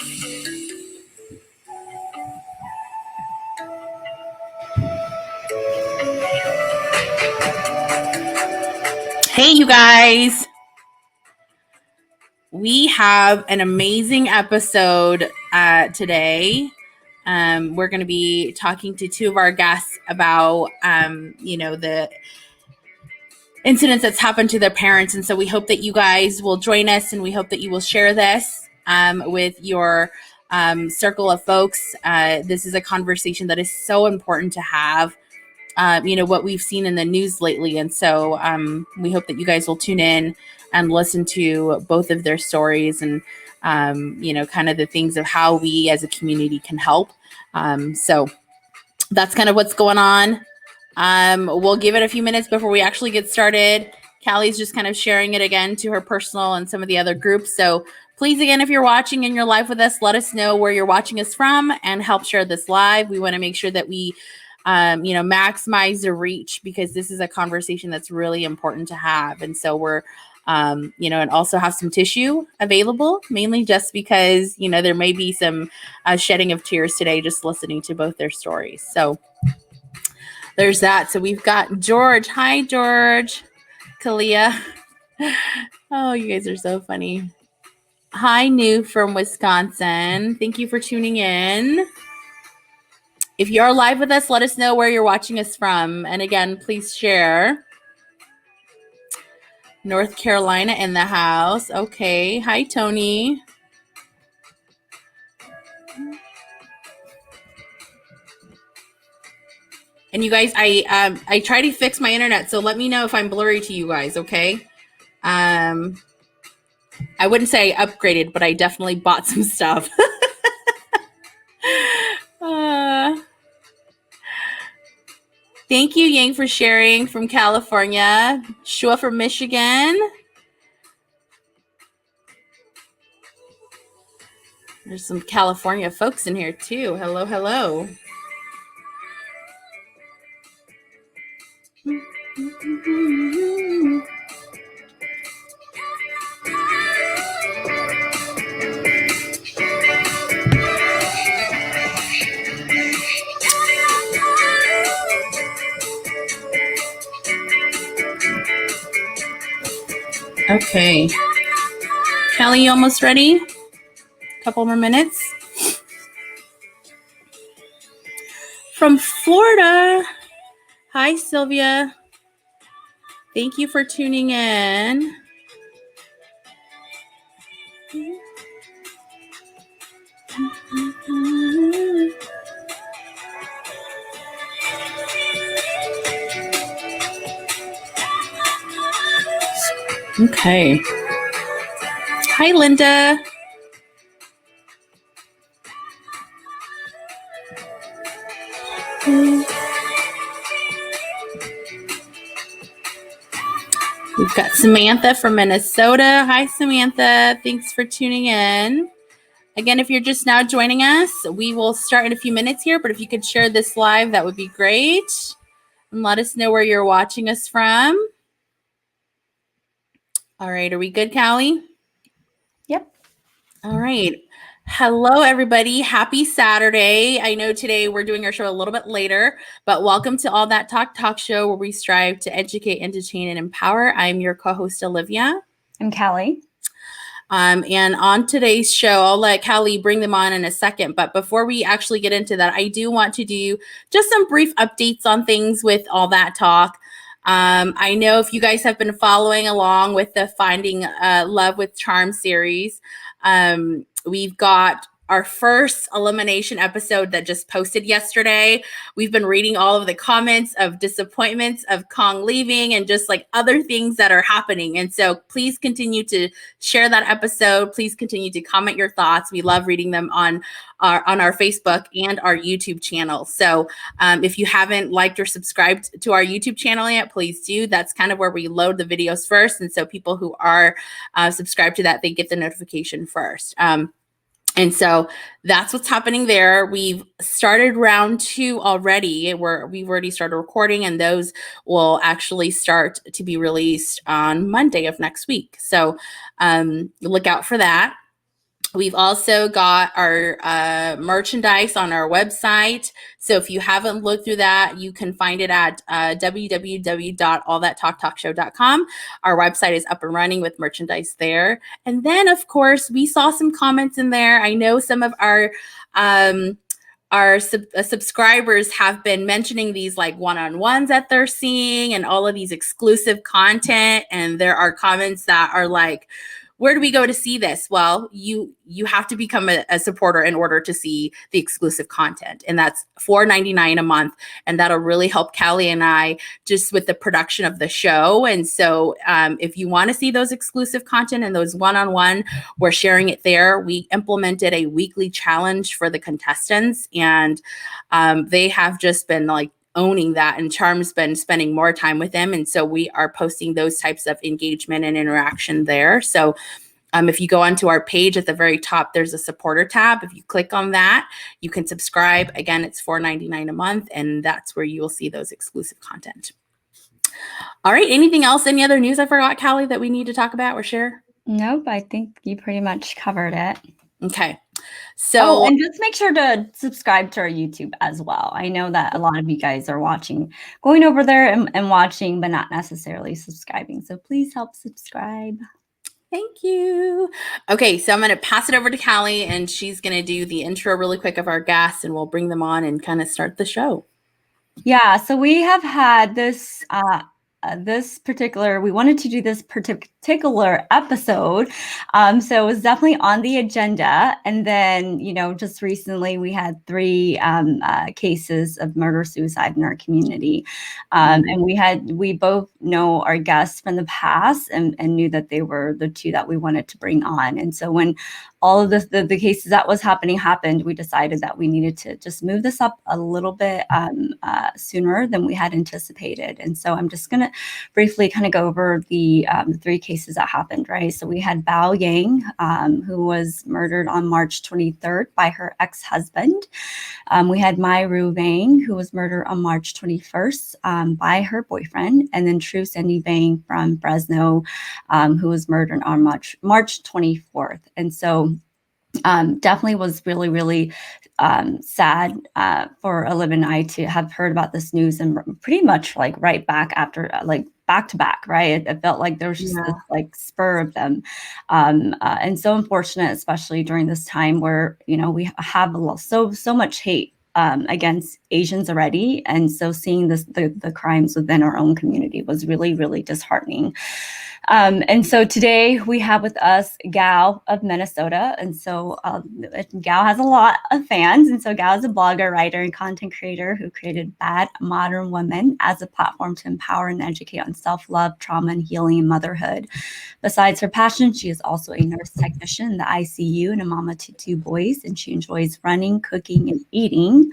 Hey, you guys. We have an amazing episode today. We're going to be talking to two of our guests about, the incidents that's happened to their parents. And so we hope that you guys will join us, and we hope that you will share this with your circle of folks. This is a conversation that is so important to have. What we've seen in the news lately. And so we hope that you guys will tune in and listen to both of their stories and, kind of the things of how we as a community can help. So that's kind of what's going on. We'll give it a few minutes before we actually get started. Callie's just kind of sharing it again to her personal and some of the other groups. So please, again, if you're watching and you're live with us, let us know where you're watching us from and help share this live. We want to make sure that we maximize the reach, because this is a conversation that's really important to have. And so we're, and also have some tissue available, mainly just because, there may be some shedding of tears today, just listening to both their stories. So there's that. So we've got George. Hi, George. Kalia. Oh, you guys are so funny. Hi, New from Wisconsin. Thank you for tuning in. If you're live with us, let us know where you're watching us from. And again, please share. North Carolina in the house. Okay. Hi, Tony. And you guys, I try to fix my internet, so let me know if I'm blurry to you guys, okay? I wouldn't say I upgraded, but I definitely bought some stuff. Thank you, Yang, for sharing from California. Shua from Michigan. There's some California folks in here too. Hello, hello. Okay. Callie, you almost ready? Couple more minutes. From Florida. Hi, Sylvia. Thank you for tuning in. Okay. Hi, Linda. We've got Samantha from Minnesota. Hi, Samantha. Thanks for tuning in. Again, if you're just now joining us, we will start in a few minutes here, but if you could share this live, that would be great. And let us know where you're watching us from. All right. Are we good, Callie? Yep. All right. Hello, everybody. Happy Saturday. I know today we're doing our show a little bit later, but welcome to All That Talk show, where we strive to educate, entertain, and empower. I'm your co-host, Olivia. I'm Callie. And on today's show, I'll let Callie bring them on in a second. But before we actually get into that, I do want to do just some brief updates on things with All That Talk. I know if you guys have been following along with the Finding Love with Charm series, we've got our first elimination episode that just posted yesterday. We've been reading all of the comments of disappointments of Kong leaving and just like other things that are happening. And so please continue to share that episode. Please continue to comment your thoughts. We love reading them on our Facebook and our YouTube channel. So if you haven't liked or subscribed to our YouTube channel yet, please do. That's kind of where we load the videos first. And so people who are subscribed to that, they get the notification first. And so that's what's happening there. We've started round 2 already, where we've already started recording, and those will actually start to be released on Monday of next week. So look out for that. We've also got our merchandise on our website. So if you haven't looked through that, you can find it at www.allthattalktalkshow.com. Our website is up and running with merchandise there. And then, of course, we saw some comments in there. I know some of our subscribers have been mentioning these like one-on-ones that they're seeing and all of these exclusive content. And there are comments that are like, where do we go to see this? Well, you have to become a supporter in order to see the exclusive content. And that's $4.99 a month. And that'll really help Callie and I just with the production of the show. And so if you want to see those exclusive content and those one-on-one, we're sharing it there. We implemented a weekly challenge for the contestants, and they have just been like owning that, and Charm's been spending more time with them, and so we are posting those types of engagement and interaction there. So if you go onto our page at the very top, there's a supporter tab. If you click on that, you can subscribe. Again, it's $4.99 a month, and that's where you will see those exclusive content. All right, anything else, any other news I forgot, Callie, that we need to talk about or share? Nope, I think you pretty much covered it. Okay. So, and just make sure to subscribe to our YouTube as well. I know that a lot of you guys are going over there and watching, but not necessarily subscribing. So please help subscribe. Thank you. Okay, so I'm going to pass it over to Callie, and she's going to do the intro really quick of our guests, and we'll bring them on and kind of start the show. Yeah, so we have had this we wanted to do this particular episode. So it was definitely on the agenda. And then, just recently we had 3 cases of murder-suicide in our community. And we both know our guests from the past and knew that they were the 2 that we wanted to bring on. And so when all of the cases that was happened, we decided that we needed to just move this up a little bit sooner than we had anticipated. And so I'm just going to briefly kind of go over the 3 cases that happened, right? So we had Bao Yang, who was murdered on March 23rd by her ex-husband. We had Mai Ru Vang, who was murdered on March 21st by her boyfriend. And then True Sandy Vang from Fresno, who was murdered on March 24th. And so definitely was really, really sad for Olivia and I to have heard about this news, and pretty much like right back after, like back to back, right? It felt like there was just this like spur of them. And so unfortunate, especially during this time where, we have so much hate against Asians already. And so seeing the crimes within our own community was really, really disheartening. And so today we have with us Gao of Minnesota. And so Gao has a lot of fans. And so Gao is a blogger, writer, and content creator who created Bad Modern Women as a platform to empower and educate on self-love, trauma, and healing and motherhood. Besides her passion, she is also a nurse technician in the ICU and a mama to 2 boys. And she enjoys running, cooking, and eating.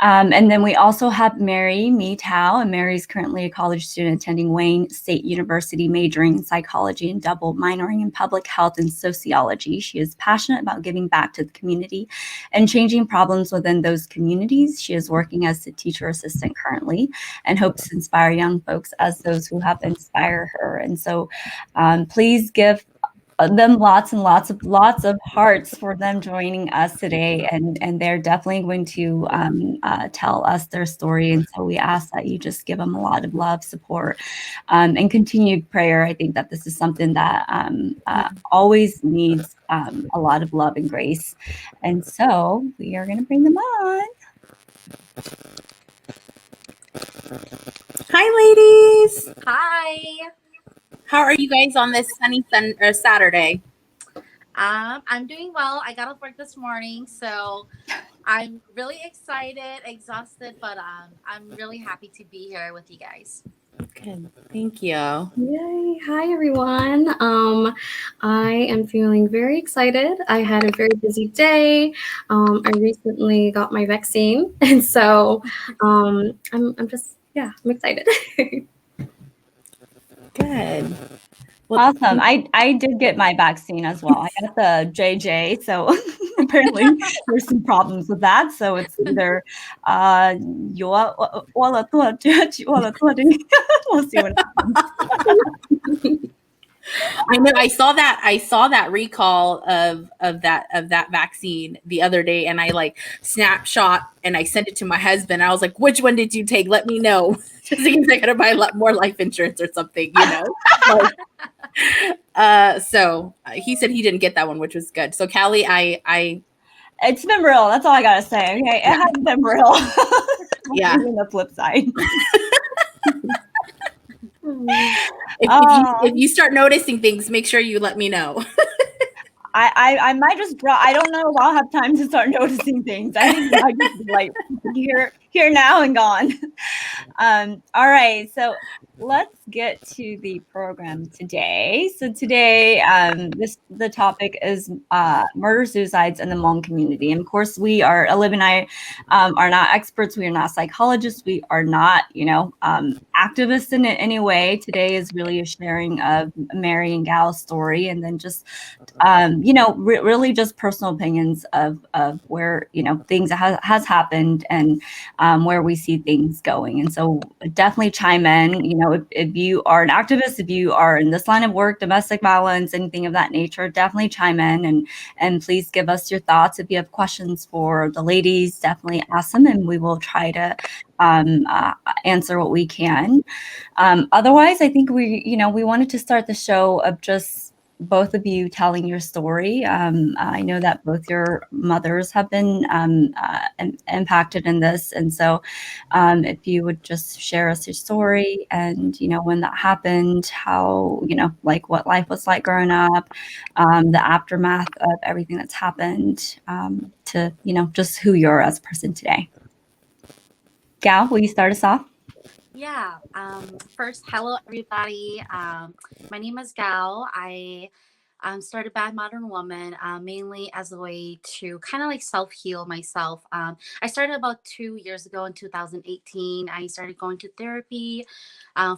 And then we also have Mary Mi Tao, and Mary's currently a college student attending Wayne State University, majoring in psychology and double minoring in public health and sociology. She is passionate about giving back to the community and changing problems within those communities. She is working as a teacher assistant currently and hopes to inspire young folks as those who have inspired her. And so please give them lots and lots of hearts for them joining us today, and they're definitely going to tell us their story. And so we ask that you just give them a lot of love, support, and continued prayer. I think that this is something that always needs a lot of love and grace. And so we are going to bring them on. Hi, ladies. Hi. How are you guys on this sunny Saturday? I'm doing well. I got off work this morning, so I'm really excited, exhausted, but I'm really happy to be here with you guys. Good. Thank you. Yay. Hi, everyone. I am feeling very excited. I had a very busy day. I recently got my vaccine, and so I'm excited. Good. Well, awesome. I did get my vaccine as well. I got the JJ, so apparently there's some problems with that. So it's either we'll see what happens. I know. I saw that. I saw that recall of that vaccine the other day, and I like snapshot and I sent it to my husband. I was like, "Which one did you take? Let me know." Just in case I gotta buy more life insurance or something, you know. So he said he didn't get that one, which was good. So Callie, I It's been real. That's all I gotta say. Okay, it has been real. Yeah. Even the flip side. If you start noticing things, make sure you let me know. I might just draw. I don't know if I'll have time to start noticing things. I think it might just be like here now and gone. All right, so let's get to the program today. So today, the topic is murder suicides in the Hmong community. And of course, Olive and I are not experts. We are not psychologists. We are not, activists in any way. Today is really a sharing of Mary and Gal's story, and then just really just personal opinions of where things has happened and where we see things going. And so definitely chime in. If you are an activist, if you are in this line of work, domestic violence, anything of that nature, definitely chime in and please give us your thoughts. If you have questions for the ladies, definitely ask them, and we will try to answer what we can. Otherwise, I think we wanted to start the show of just both of you telling your story. I know that both your mothers have been impacted in this, and so if you would just share us your story and when that happened, how like what life was like growing up, the aftermath of everything that's happened, to just who you are as a person today. Gal, will you start us off? Yeah. First, hello everybody. My name is Gal. I started Bad Modern Woman mainly as a way to kind of like self-heal myself. I started about 2 years ago in 2018. I started going to therapy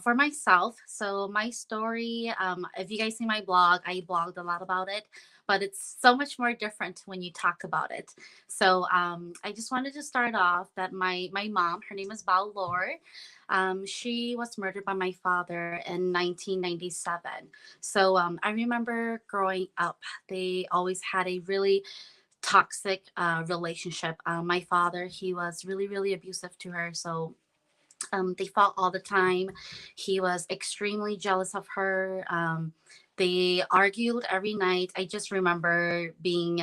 for myself. So my story, if you guys see my blog, I blogged a lot about it, but it's so much more different when you talk about it. So I just wanted to start off that my mom, her name is Bao Lor. She was murdered by my father in 1997. So I remember growing up, they always had a really toxic relationship. My father, he was really, really abusive to her. So they fought all the time. He was extremely jealous of her. They argued every night. I just remember being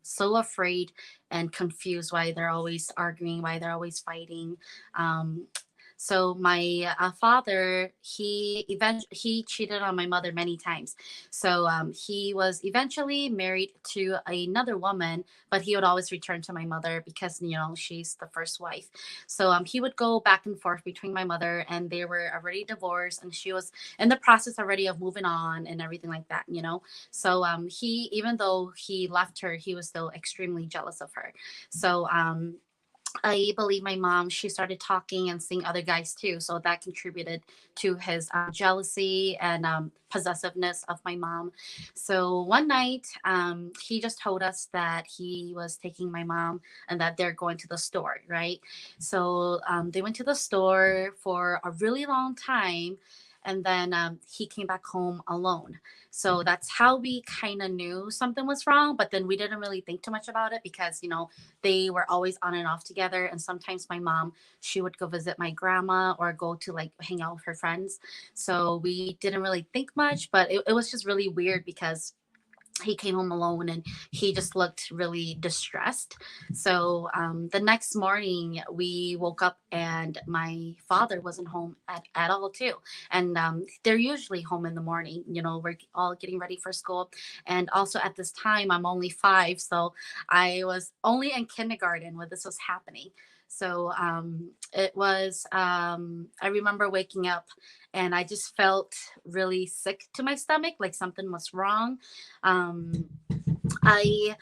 so afraid and confused why they're always arguing, why they're always fighting. Um, so my father, he cheated on my mother many times. So he was eventually married to another woman, but he would always return to my mother because she's the first wife. So he would go back and forth between my mother, and they were already divorced, and she was in the process already of moving on and everything like that. So he, even though he left her, he was still extremely jealous of her. So I believe my mom, she started talking and seeing other guys too. So that contributed to his jealousy and possessiveness of my mom. So one night, he just told us that he was taking my mom and that they're going to the store, right? So they went to the store for a really long time. And then he came back home alone. So that's how we kind of knew something was wrong. But then we didn't really think too much about it because, they were always on and off together. And sometimes my mom, she would go visit my grandma or go to like hang out with her friends. So we didn't really think much, but it was just really weird because he came home alone and he just looked really distressed. So the next morning we woke up and my father wasn't home at all too. And they're usually home in the morning. We're all getting ready for school. And also at this time I'm only 5. So I was only in kindergarten when this was happening. So it was, I remember waking up and I just felt really sick to my stomach, like something was wrong. I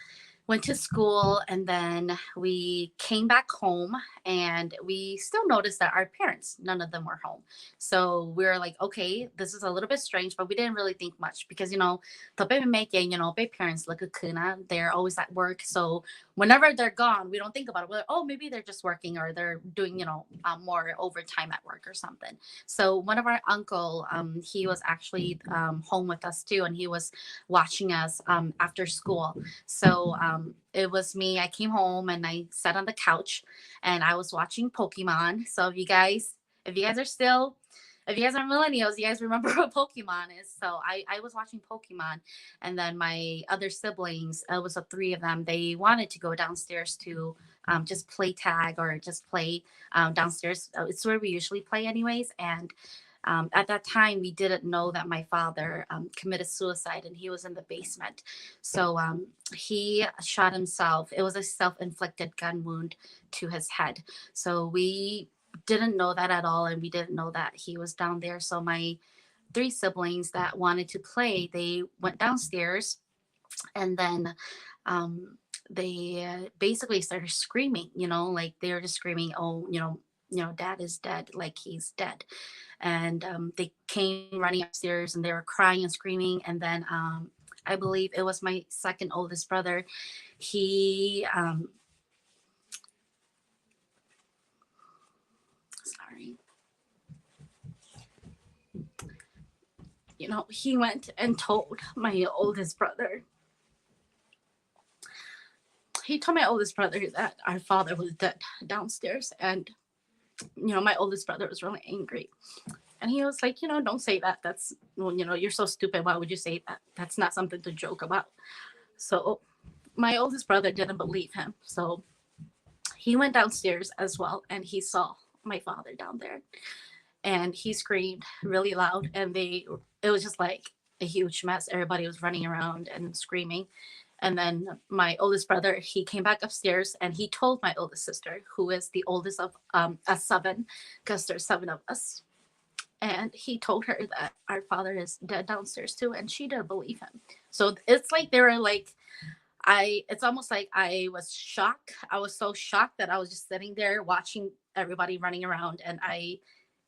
went to school, and then we came back home, and we still noticed that our parents, none of them were home. So we were like, okay, this is a little bit strange, but we didn't really think much because, the baby making, baby parents look a kuna, they're always at work. So whenever they're gone, we don't think about it. We're like, oh, maybe they're just working, or they're doing, more overtime at work or something. So one of our uncle, he was actually home with us too, and he was watching us after school. So it was me. I came home and I sat on the couch and I was watching Pokemon. So if you guys are millennials, you guys remember what Pokemon is. So I was watching Pokemon, and then my other siblings, it was the three of them, they wanted to go downstairs to just play tag or just play downstairs. It's where we usually play anyways. And at that time, we didn't know that my father committed suicide, and he was in the basement. So he shot himself. It was a self-inflicted gun wound to his head. So we didn't know that at all, and we didn't know that he was down there. So my three siblings that wanted to play, they went downstairs, and then they basically started screaming. Like they were just screaming, oh, dad is dead, like he's dead. And they came running upstairs, and they were crying and screaming. And then I believe it was my second oldest brother. He sorry, he went and told my oldest brother. He told my oldest brother that our father was dead downstairs. And my oldest brother was really angry. And he was like, don't say that. That's, well, you're so stupid. Why would you say that? That's not something to joke about. So my oldest brother didn't believe him. So he went downstairs as well, and he saw my father down there. And he screamed really loud, and it was just like a huge mess. Everybody was running around and screaming. And then my oldest brother, he came back upstairs, and he told my oldest sister, who is the oldest of us seven, because there's seven of us. And he told her that our father is dead downstairs too, and she didn't believe him. So it's like they were like, it's almost like I was shocked. I was so shocked that I was just sitting there watching everybody running around, and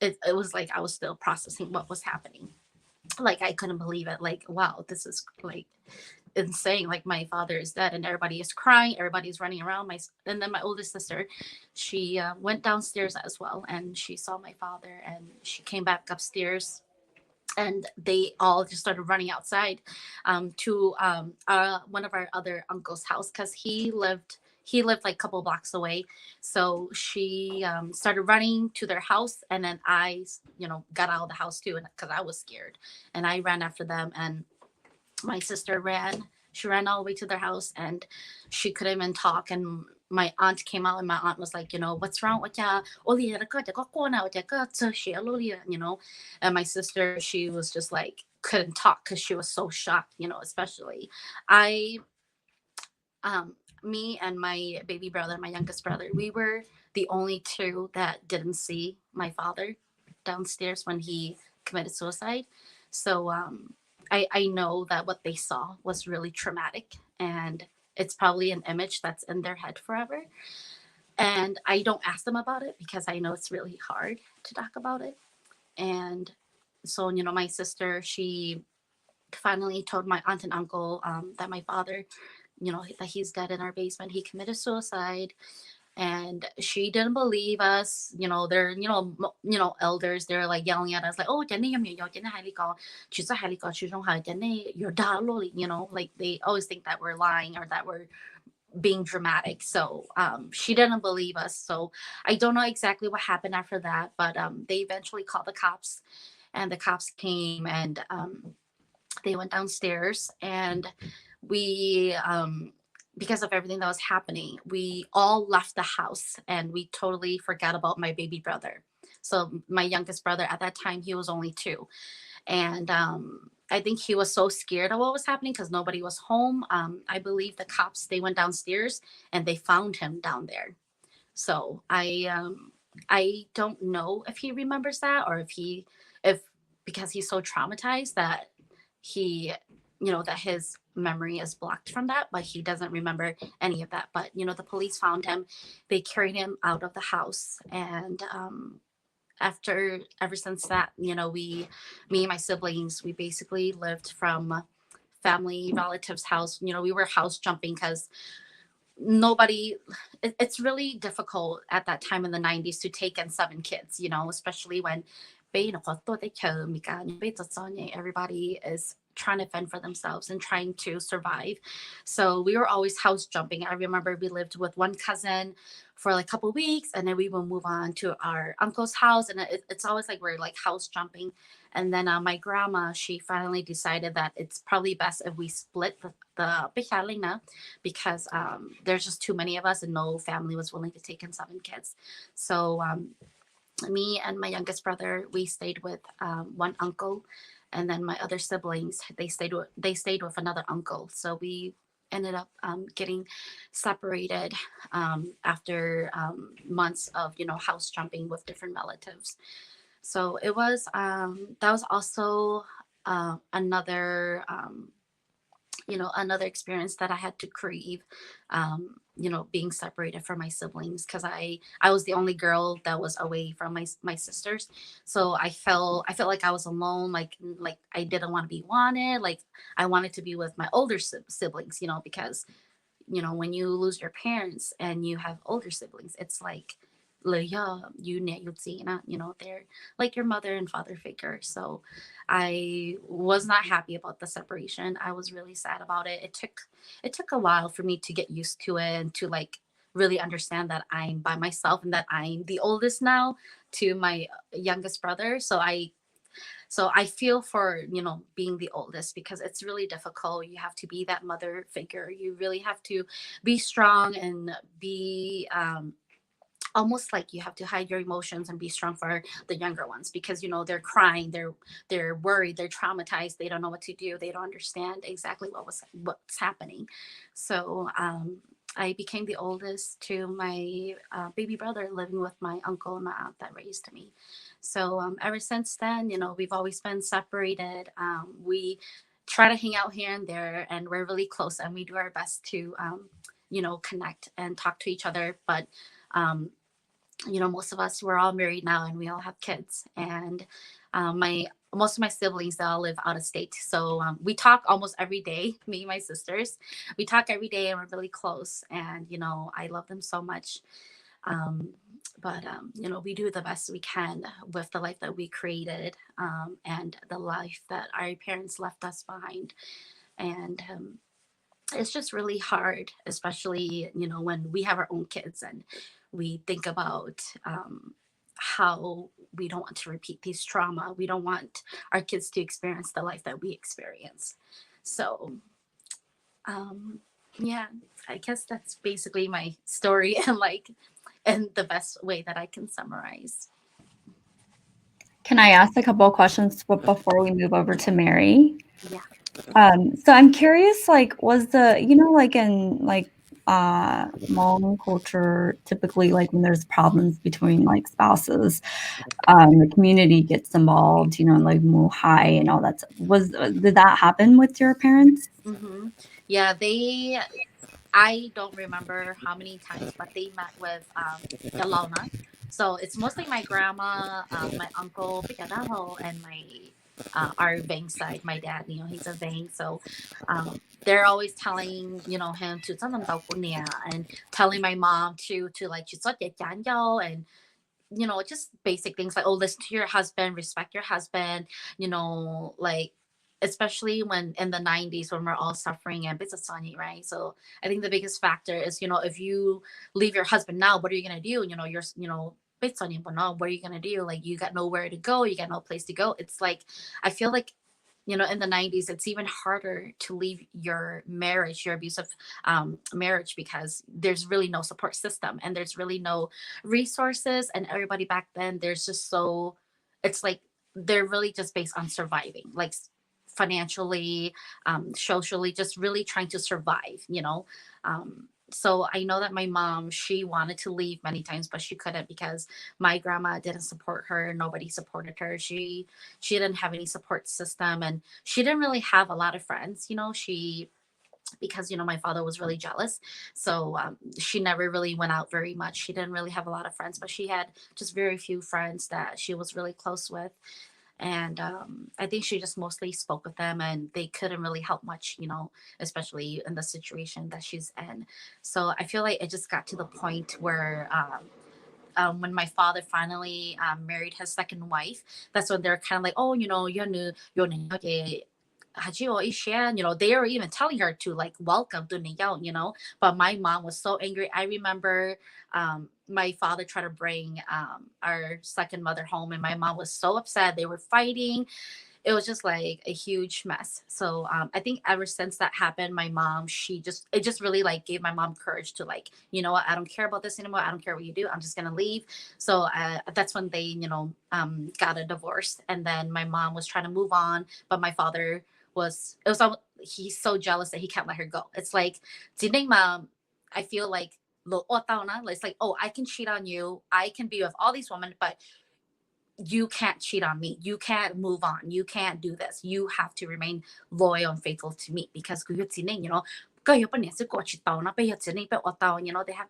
it was like I was still processing what was happening. Like I couldn't believe it. Like, wow, this is like insane. Like my father is dead, and everybody is crying, everybody's running around. And then my oldest sister, she went downstairs as well, and she saw my father, and she came back upstairs, and they all just started running outside to one of our other uncle's house, because he lived like a couple blocks away. So she started running to their house, and then I got out of the house too, because I was scared, and I ran after them. And my sister ran all the way to their house, and she couldn't even talk. And my aunt came out, and my aunt was like, what's wrong with ya? And my sister, she was just like, couldn't talk because she was so shocked, especially me and my baby brother, my youngest brother, we were the only two that didn't see my father downstairs when he committed suicide. So I know that what they saw was really traumatic, and it's probably an image that's in their head forever. And I don't ask them about it because I know it's really hard to talk about it. And so, my sister, she finally told my aunt and uncle that my father, that he's dead in our basement. He committed suicide. And she didn't believe us. They're elders. They're like yelling at us like, oh, like they always think that we're lying or that we're being dramatic. So she didn't believe us. So I don't know exactly what happened after that, but they eventually called the cops, and the cops came, and they went downstairs, and we because of everything that was happening, we all left the house, and we totally forgot about my baby brother. So my youngest brother at that time, he was only 2. And I think he was so scared of what was happening because nobody was home. I believe the cops, they went downstairs and they found him down there. So I don't know if he remembers that, or if because he's so traumatized that he that his memory is blocked from that, but he doesn't remember any of that. But the police found him. They carried him out of the house, and ever since that, me and my siblings, we basically lived from family relatives house. We were house jumping because nobody it's really difficult at that time in the 90s to take in 7 kids, especially when everybody is trying to fend for themselves and trying to survive. So we were always house jumping. I remember we lived with one cousin for like a couple of weeks, and then we will move on to our uncle's house, and it's always like we're like house jumping. And then my grandma, she finally decided that it's probably best if we split the Pichalina, because there's just too many of us and no family was willing to take in 7 kids. So me and my youngest brother, we stayed with one uncle, and then my other siblings, they stayed with another uncle. So we ended up getting separated after months of house jumping with different relatives. So it was that was also another another experience that I had to grieve, being separated from my siblings, because I was the only girl that was away from my sisters. So I felt like I was alone, like I didn't want to be wanted, like I wanted to be with my older siblings, because when you lose your parents and you have older siblings, it's like they're like your mother and father figure. So I was not happy about the separation. I was really sad about it. It took a while for me to get used to it and to like really understand that I'm by myself and that I'm the oldest now to my youngest brother. So I feel for being the oldest, because it's really difficult. You have to be that mother figure. You really have to be strong and be almost like you have to hide your emotions and be strong for the younger ones, because they're crying, they're worried, they're traumatized, they don't know what to do, they don't understand exactly what's happening. So I became the oldest to my baby brother, living with my uncle and my aunt that raised me. So ever since then, we've always been separated. We try to hang out here and there, and we're really close, and we do our best to connect and talk to each other. But most of us, we're all married now, and we all have kids. And my most of my siblings, they all live out of state. So we talk almost every day. Me and my sisters, we talk every day, and we're really close. And I love them so much. But we do the best we can with the life that we created, and the life that our parents left us behind. And it's just really hard, especially when we have our own kids, and we think about how we don't want to repeat these trauma. We don't want our kids to experience the life that we experience. So yeah, I guess that's basically my story, and in the best way that I can summarize. Can I ask a couple of questions before we move over to Mary? Yeah. So I'm curious, like, was the, like in Hmong culture, typically like when there's problems between like spouses, the community gets involved, and like muhai and all that stuff. Did that happen with your parents? Mm-hmm. Yeah, I don't remember how many times, but they met with the Launa. So it's mostly my grandma, my uncle, Picadaho, and my our Vang side, my dad, he's a Vang. So they're always telling, him to and telling my mom to like, and just basic things like, oh, listen to your husband, respect your husband, like, especially when in the 90s when we're all suffering and it's sunny, right? So I think the biggest factor is, if you leave your husband now, what are you going to do? You're, it's sunny, but no, what are you going to do? Like, you got nowhere to go. You got no place to go. It's like, I feel like, in the 90s, it's even harder to leave your marriage, your abusive marriage, because there's really no support system and there's really no resources. And everybody back then, there's just it's like they're really just based on surviving, like financially, socially, just really trying to survive, So I know that my mom, she wanted to leave many times, but she couldn't because my grandma didn't support her. Nobody supported her. She didn't have any support system, and she didn't really have a lot of friends. She, because my father was really jealous, so she never really went out very much. She didn't really have a lot of friends, but she had just very few friends that she was really close with. And I think she just mostly spoke with them, and they couldn't really help much, especially in the situation that she's in. So I feel like it just got to the point where when my father finally married his second wife, that's when they're kind of like, oh, they are even telling her to like welcome to Niyao. But my mom was so angry. I remember my father tried to bring our second mother home, and my mom was so upset. They were fighting. It was just like a huge mess. So I think ever since that happened, my mom, it just really like gave my mom courage to like, what, I don't care about this anymore. I don't care what you do. I'm just gonna leave. So that's when they, got a divorce, and then my mom was trying to move on, but my father he's so jealous that he can't let her go. It's like, mom, I feel like it's like, oh, I can cheat on you. I can be with all these women, but you can't cheat on me. You can't move on. You can't do this. You have to remain loyal and faithful to me because they have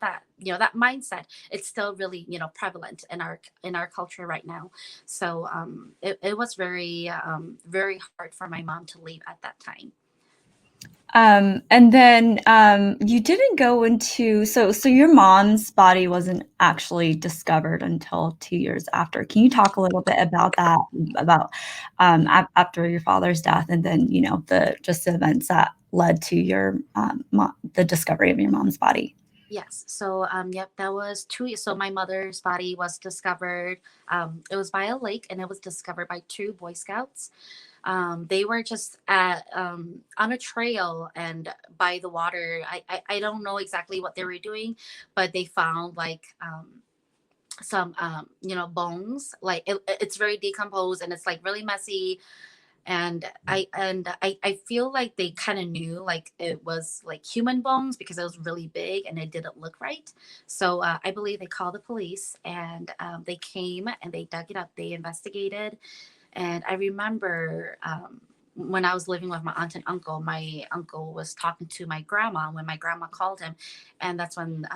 that mindset. It's still really, prevalent in our culture right now. So it was very hard for my mom to leave at that time. And then you didn't go into, so your mom's body wasn't actually discovered until 2 years after. Can you talk a little bit about that, about after your father's death, and then the events that led to your the discovery of your mom's body? Yes. So, yep, that was 2 years. So my mother's body was discovered. It was by a lake, and it was discovered by two Boy Scouts. They were just on a trail and by the water. I don't know exactly what they were doing, but they found like some bones. Like it's very decomposed, and it's like really messy. And I feel like they kind of knew like it was like human bones because it was really big and it didn't look right. So I believe they called the police, and they came and they dug it up. They investigated, and I remember when I was living with my uncle was talking to my grandma when my grandma called him. And that's when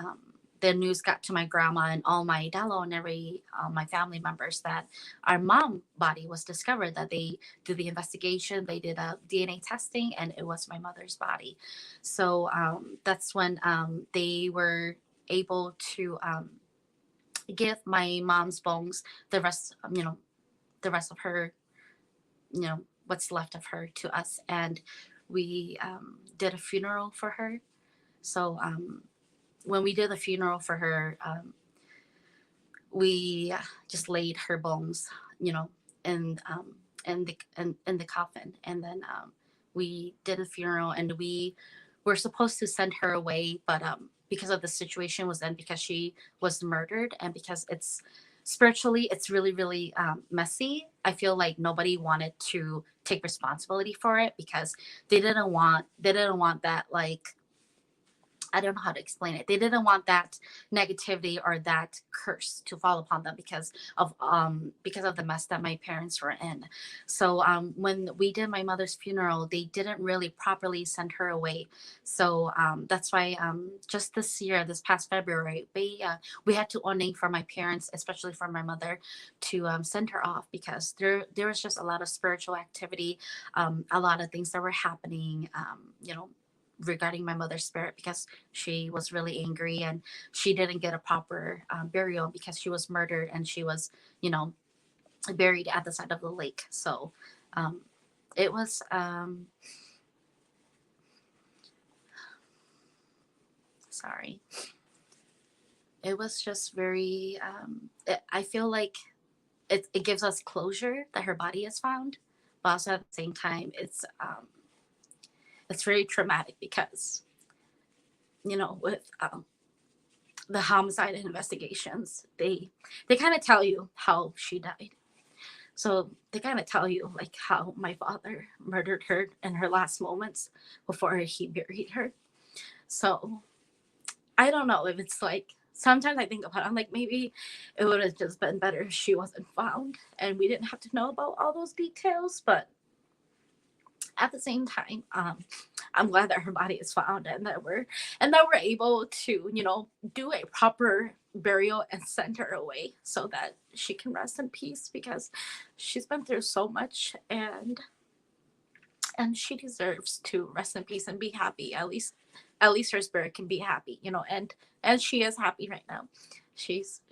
the news got to my grandma and all my dalo and my family members that our mom body was discovered, that they did the investigation. They did a DNA testing, and it was my mother's body. So that's when they were able to give my mom's bones the rest, the rest of her, what's left of her, to us. And we did a funeral for her. So when we did the funeral for her, we just laid her bones, in in the coffin, and then we did a funeral, and we were supposed to send her away, but because of the situation was then because she was murdered, and because it's spiritually it's really really messy. I feel like nobody wanted to take responsibility for it because they didn't want that, like, I don't know how to explain it. They didn't want that negativity or that curse to fall upon them because of the mess that my parents were in. So when we did my mother's funeral, they didn't really properly send her away. So that's why just this year, this past February, we had to ordain for my parents, especially for my mother, to send her off because there was just a lot of spiritual activity, a lot of things that were happening, regarding my mother's spirit, because she was really angry and she didn't get a proper burial because she was murdered and she was, buried at the side of the lake. So it was sorry. It was just very I feel like it gives us closure that her body is found, but also at the same time it's very traumatic because with the homicide investigations, they kind of tell you how she died. So they kind of tell you like how my father murdered her in her last moments before he buried her. So I don't know if it's like, sometimes I think about it, I'm like, maybe it would have just been better if she wasn't found and we didn't have to know about all those details. But at the same time, I'm glad that her body is found and that we're able to, do a proper burial and send her away so that she can rest in peace, because she's been through so much, and she deserves to rest in peace and be happy. At least her spirit can be happy, and she is happy right now. She's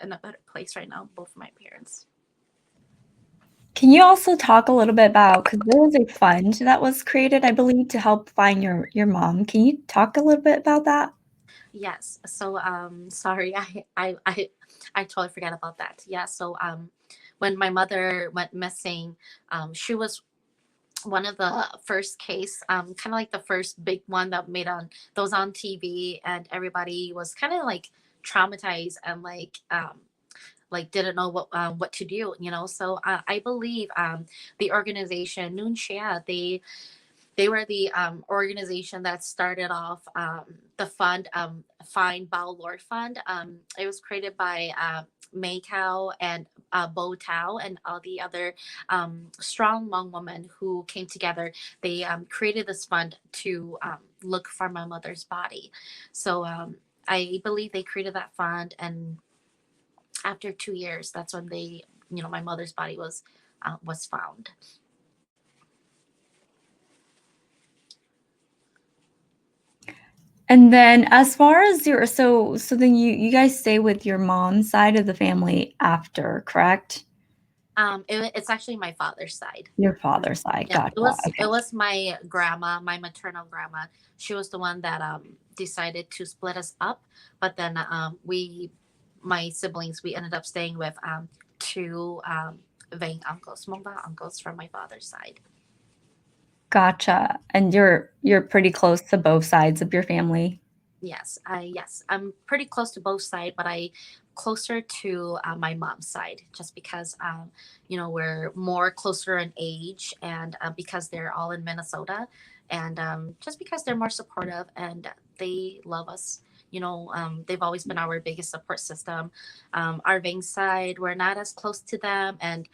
in a better place right now, both of my parents. Can you also talk a little bit about, because there was a fund that was created, I believe, to help find your mom. Can you talk a little bit about that? Yes. So sorry, I totally forgot about that. Yeah. So when my mother went missing, she was one of the first case, kind of like the first big one that was on TV, and everybody was kind of like traumatized and like didn't know what to do, So I believe the organization Nunxia, they were the organization that started off the fund, Find Bao Lord Fund. It was created by May Cow and Bo Tao and all the other strong Hmong women who came together. They created this fund to look for my mother's body. So I believe they created that fund, and after 2 years, that's when my mother's body was found. And then as far as so then you guys stay with your mom's side of the family after, correct? It's actually my father's side. Your father's side. Yeah, Gotcha. it was my grandma, my maternal grandma. She was the one that decided to split us up. But then my siblings, we ended up staying with two Vang uncles, Hmong uncles from my father's side. Gotcha. And you're pretty close to both sides of your family? Yes, I'm pretty close to both sides, but I closer to my mom's side, just because we're more closer in age, and because they're all in Minnesota, and just because they're more supportive and they love us. They've always been our biggest support system. Our Ving side, we're not as close to them, and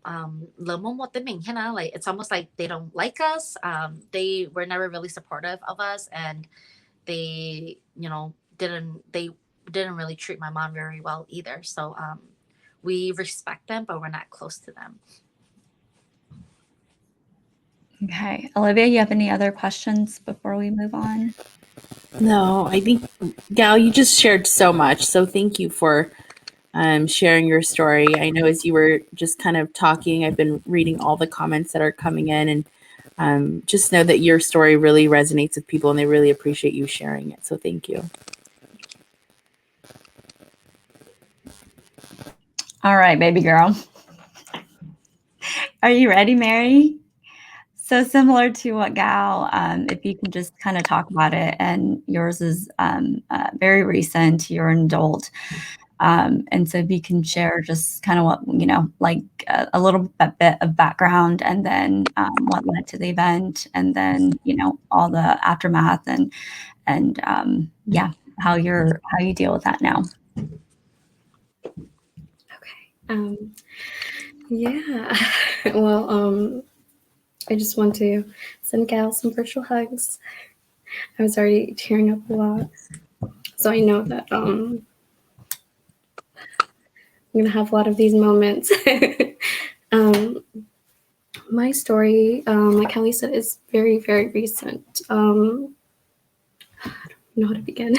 like it's almost like they don't like us. They were never really supportive of us, and they didn't really treat my mom very well either. So we respect them, but we're not close to them. Okay. Olivia, you have any other questions before we move on? No, I think, Gal, you just shared so much. So thank you for sharing your story. I know as you were just kind of talking, I've been reading all the comments that are coming in, and just know that your story really resonates with people and they really appreciate you sharing it. So thank you. All right, baby girl. Are you ready, Mary? So similar to what Gal, if you can just kind of talk about it, and yours is very recent, you're an adult. And so if you can share just kind of what, like a little bit of background, and then what led to the event, and then, all the aftermath, and yeah, how you deal with that now. Okay. Yeah. Well, I just want to send Gal some virtual hugs. I was already tearing up a lot, so I know that I'm gonna have a lot of these moments. My story, like Kelly said, is very, very recent. I don't know how to begin.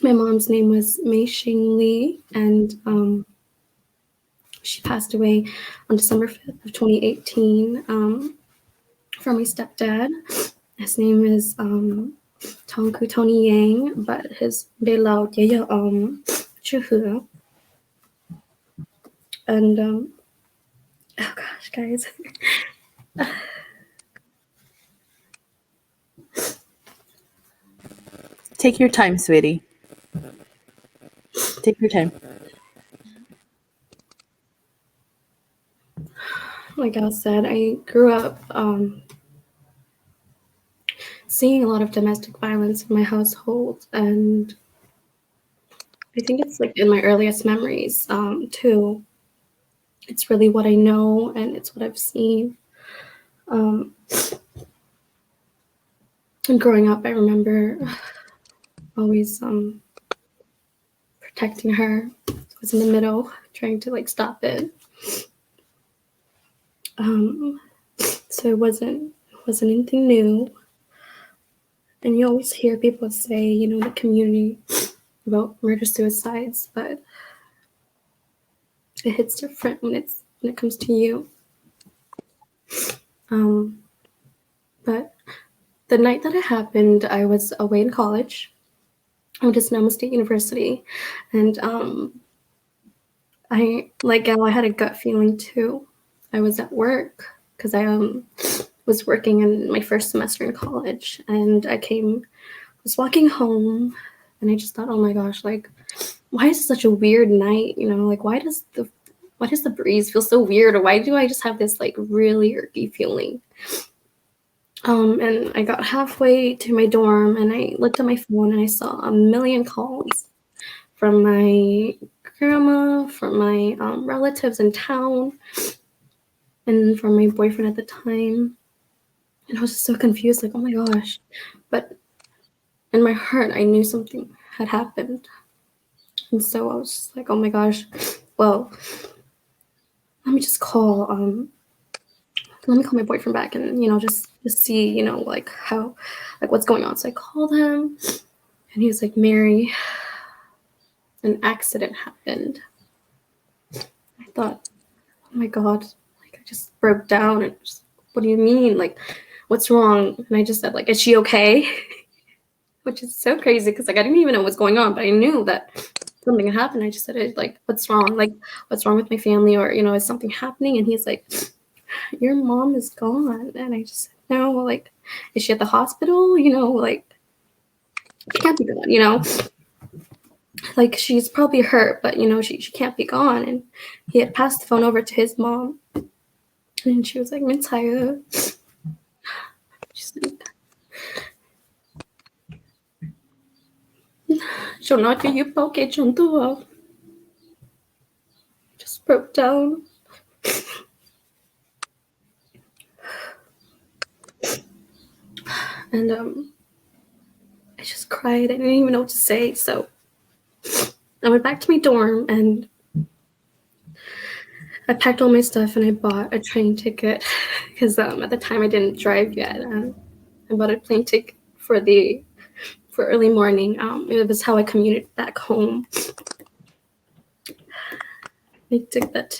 My mom's name was Mei Xing Li, and she passed away on December 5th of 2018 from my stepdad. His name is Tongku Tony Yang, but his Beilao Jia Chu. And oh gosh, guys. Take your time, sweetie. Take your time. Like I said, I grew up seeing a lot of domestic violence in my household, and I think it's like in my earliest memories too. It's really what I know and it's what I've seen. And growing up, I remember always protecting her. I was in the middle, trying to like stop it. So it wasn't anything new. And you always hear people say, you know, the community about murder suicides, but it hits different when it comes to you. But the night that it happened, I was away in college. I went to Sonoma State University, and I had a gut feeling too. I was at work because I was working in my first semester in college, and I was walking home, and I just thought, oh my gosh, like, why is it such a weird night? You know, like, why does the breeze feel so weird, or why do I just have this like really irky feeling? And I got halfway to my dorm, and I looked at my phone, and I saw a million calls from my grandma, from my relatives in town, and from my boyfriend at the time. And I was just so confused, like, oh my gosh. But in my heart, I knew something had happened. And so I was just like, oh my gosh, well, let me just call, let me call my boyfriend back and, you know, just see, you know, like how, like what's going on. So I called him, and he was like, Mary, an accident happened. I thought, oh my God, like I just broke down and just, what do you mean? Like, what's wrong? And I just said, like, is she okay? Which is so crazy because like I didn't even know what's going on, but I knew that something had happened. I just said, like, what's wrong? Like, what's wrong with my family? Or, you know, is something happening? And he's like, your mom is gone. And I just said, no, like, is she at the hospital? You know, like, she can't be gone, you know? Like, she's probably hurt, but, you know, she can't be gone. And he had passed the phone over to his mom. And she was like, Mintaya. She's like, she'll not get you poke junto. Just broke down. And I just cried. I didn't even know what to say. So I went back to my dorm, and I packed all my stuff, and I bought a train ticket because at the time I didn't drive yet. I bought a plane ticket for early morning. It was how I commuted back home. I took that.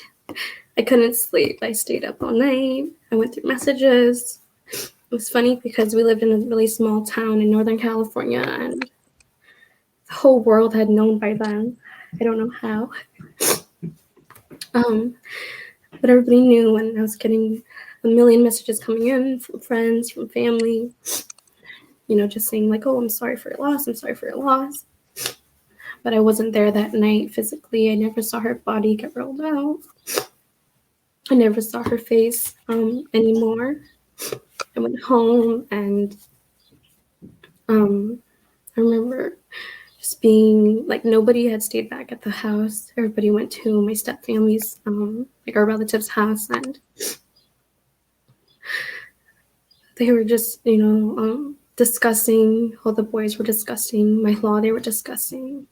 I couldn't sleep. I stayed up all night. I went through messages. It was funny because we lived in a really small town in Northern California, and the whole world had known by then. I don't know how. But everybody knew, and I was getting a million messages coming in from friends, from family, you know, just saying like, oh, I'm sorry for your loss. I'm sorry for your loss. But I wasn't there that night physically. I never saw her body get rolled out. I never saw her face anymore. I went home, and I remember just being like, nobody had stayed back at the house. Everybody went to my stepfamily's, like our relative's house, and they were just, you know, discussing, all the boys were discussing my law. They were discussing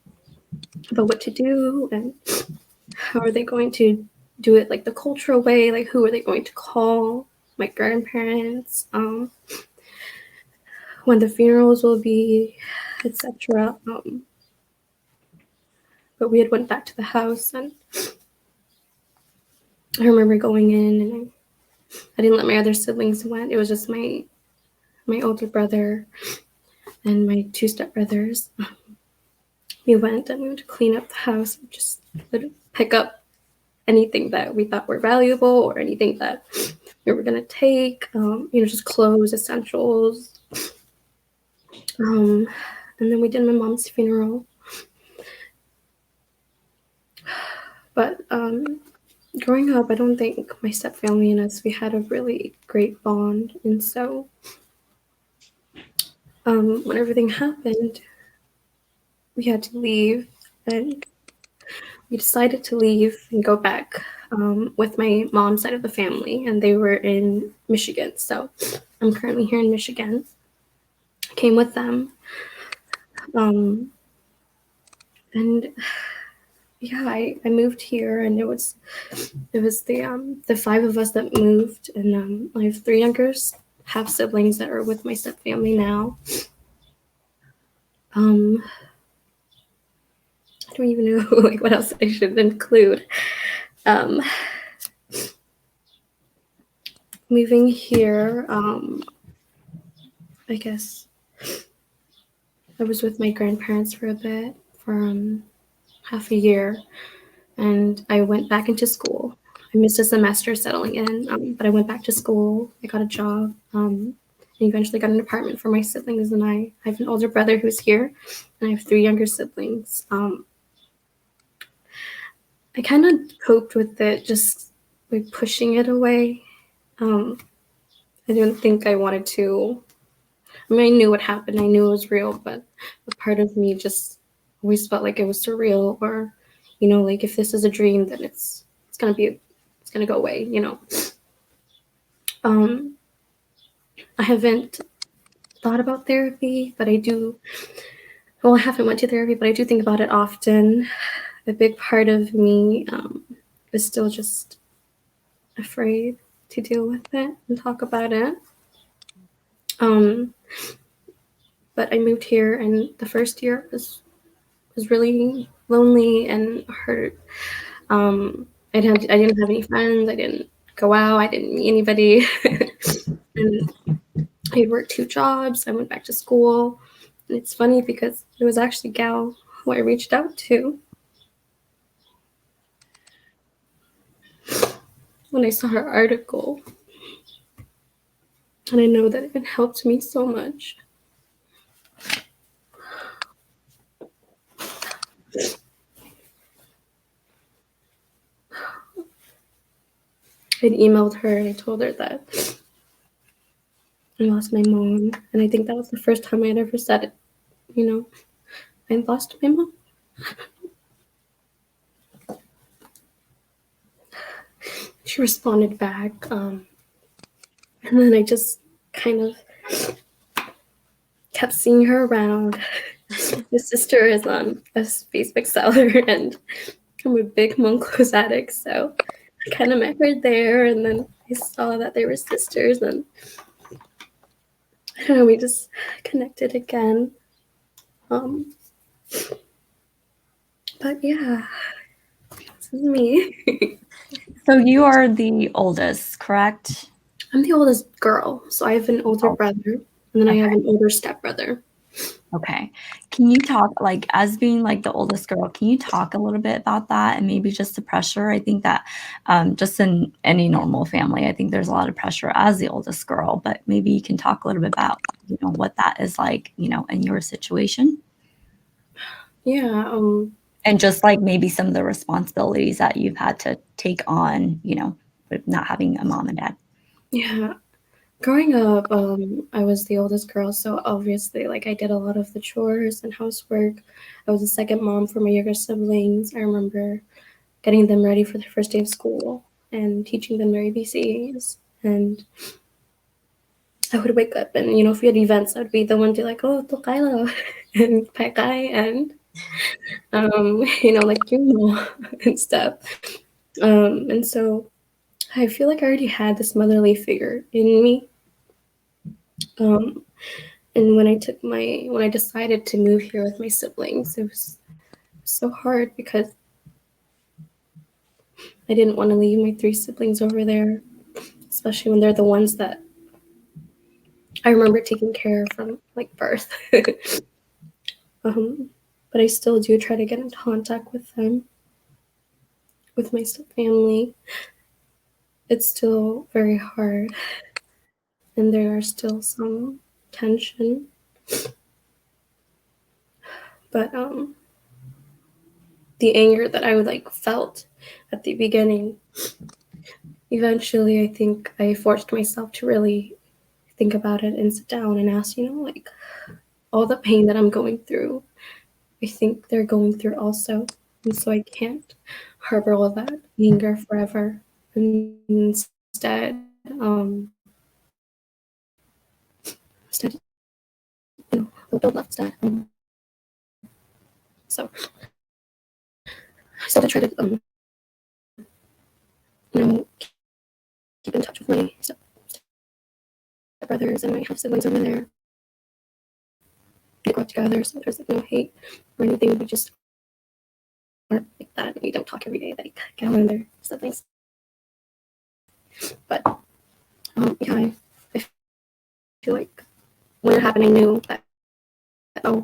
about what to do and how are they going to do it, like the cultural way, like who are they going to call, my grandparents, when the funerals will be, etc. But we had went back to the house, and I remember going in, and I didn't let my other siblings went. It was just my older brother and my two stepbrothers. We went to clean up the house and just pick up anything that we thought were valuable or anything that we were gonna take, you know, just clothes, essentials. And then we did my mom's funeral. But growing up, I don't think my stepfamily and us, we had a really great bond. And so when everything happened, we had to leave, and we decided to leave and go back with my mom's side of the family, and they were in Michigan. So I'm currently here in Michigan. I came with them. And yeah, I moved here, and it was the five of us that moved, and I have three younger half siblings that are with my step family now. I don't even know like what else I should include. Moving here, I guess I was with my grandparents for a bit, for half a year, and I went back into school. I missed a semester settling in, but I went back to school. I got a job, and eventually got an apartment for my siblings and I. I have an older brother who's here, and I have three younger siblings. I kind of coped with it just by pushing it away. I didn't think I wanted to. I mean, I knew what happened. I knew it was real, but a part of me just always felt like it was surreal, or, like if this is a dream, then it's gonna go away. I haven't thought about therapy, but I do. Well, I haven't went to therapy, but I do think about it often. A big part of me is still just afraid to deal with it and talk about it. But I moved here, and the first year was really lonely and hurt. I didn't have any friends. I didn't go out. I didn't meet anybody. And I worked 2 jobs. I went back to school. And it's funny because it was actually Gal who I reached out to when I saw her article. And I know that it helped me so much. I'd emailed her and I told her that I lost my mom. And I think that was the first time I'd ever said it. I lost my mom. She responded back. And then I just kind of kept seeing her around. My sister is a Facebook seller, and I'm a big Hmong clothes addict. So I kind of met her there, and then I saw that they were sisters, and I don't know, we just connected again. But yeah, this is me. So you are the oldest, correct? I'm the oldest girl, so I have an older brother, and then I have an older stepbrother. Okay. Can you talk, like, as being like the oldest girl, can you talk a little bit about that and maybe just the pressure? I think that just in any normal family, I think there's a lot of pressure as the oldest girl, but maybe you can talk a little bit about, what that is like, in your situation. Yeah. And just like maybe some of the responsibilities that you've had to take on, with not having a mom and dad. Yeah. Growing up, I was the oldest girl, so obviously, like, I did a lot of the chores and housework. I was the second mom for my younger siblings. I remember getting them ready for their first day of school and teaching them their ABCs. And I would wake up and, if we had events, I would be the one to like, oh, Tokailo and Paikai and, like, and stuff. And so I feel like I already had this motherly figure in me. And when I decided to move here with my siblings, it was so hard because I didn't want to leave my 3 siblings over there, especially when they're the ones that I remember taking care of from like birth. But I still do try to get into contact with them, with my family. It's still very hard, and there are still some tension. But the anger that I felt at the beginning, eventually I think I forced myself to really think about it and sit down and ask, like all the pain that I'm going through, I think they're going through also. And so I can't harbor all that anger forever. And instead, instead, build love instead. So I still try to, keep in touch with my stepbrothers and my half siblings over there. We grow up together, so there's no hate or anything. We just aren't like that. We don't talk every day, like get on their siblings. But yeah, I feel like when it happened, I knew that I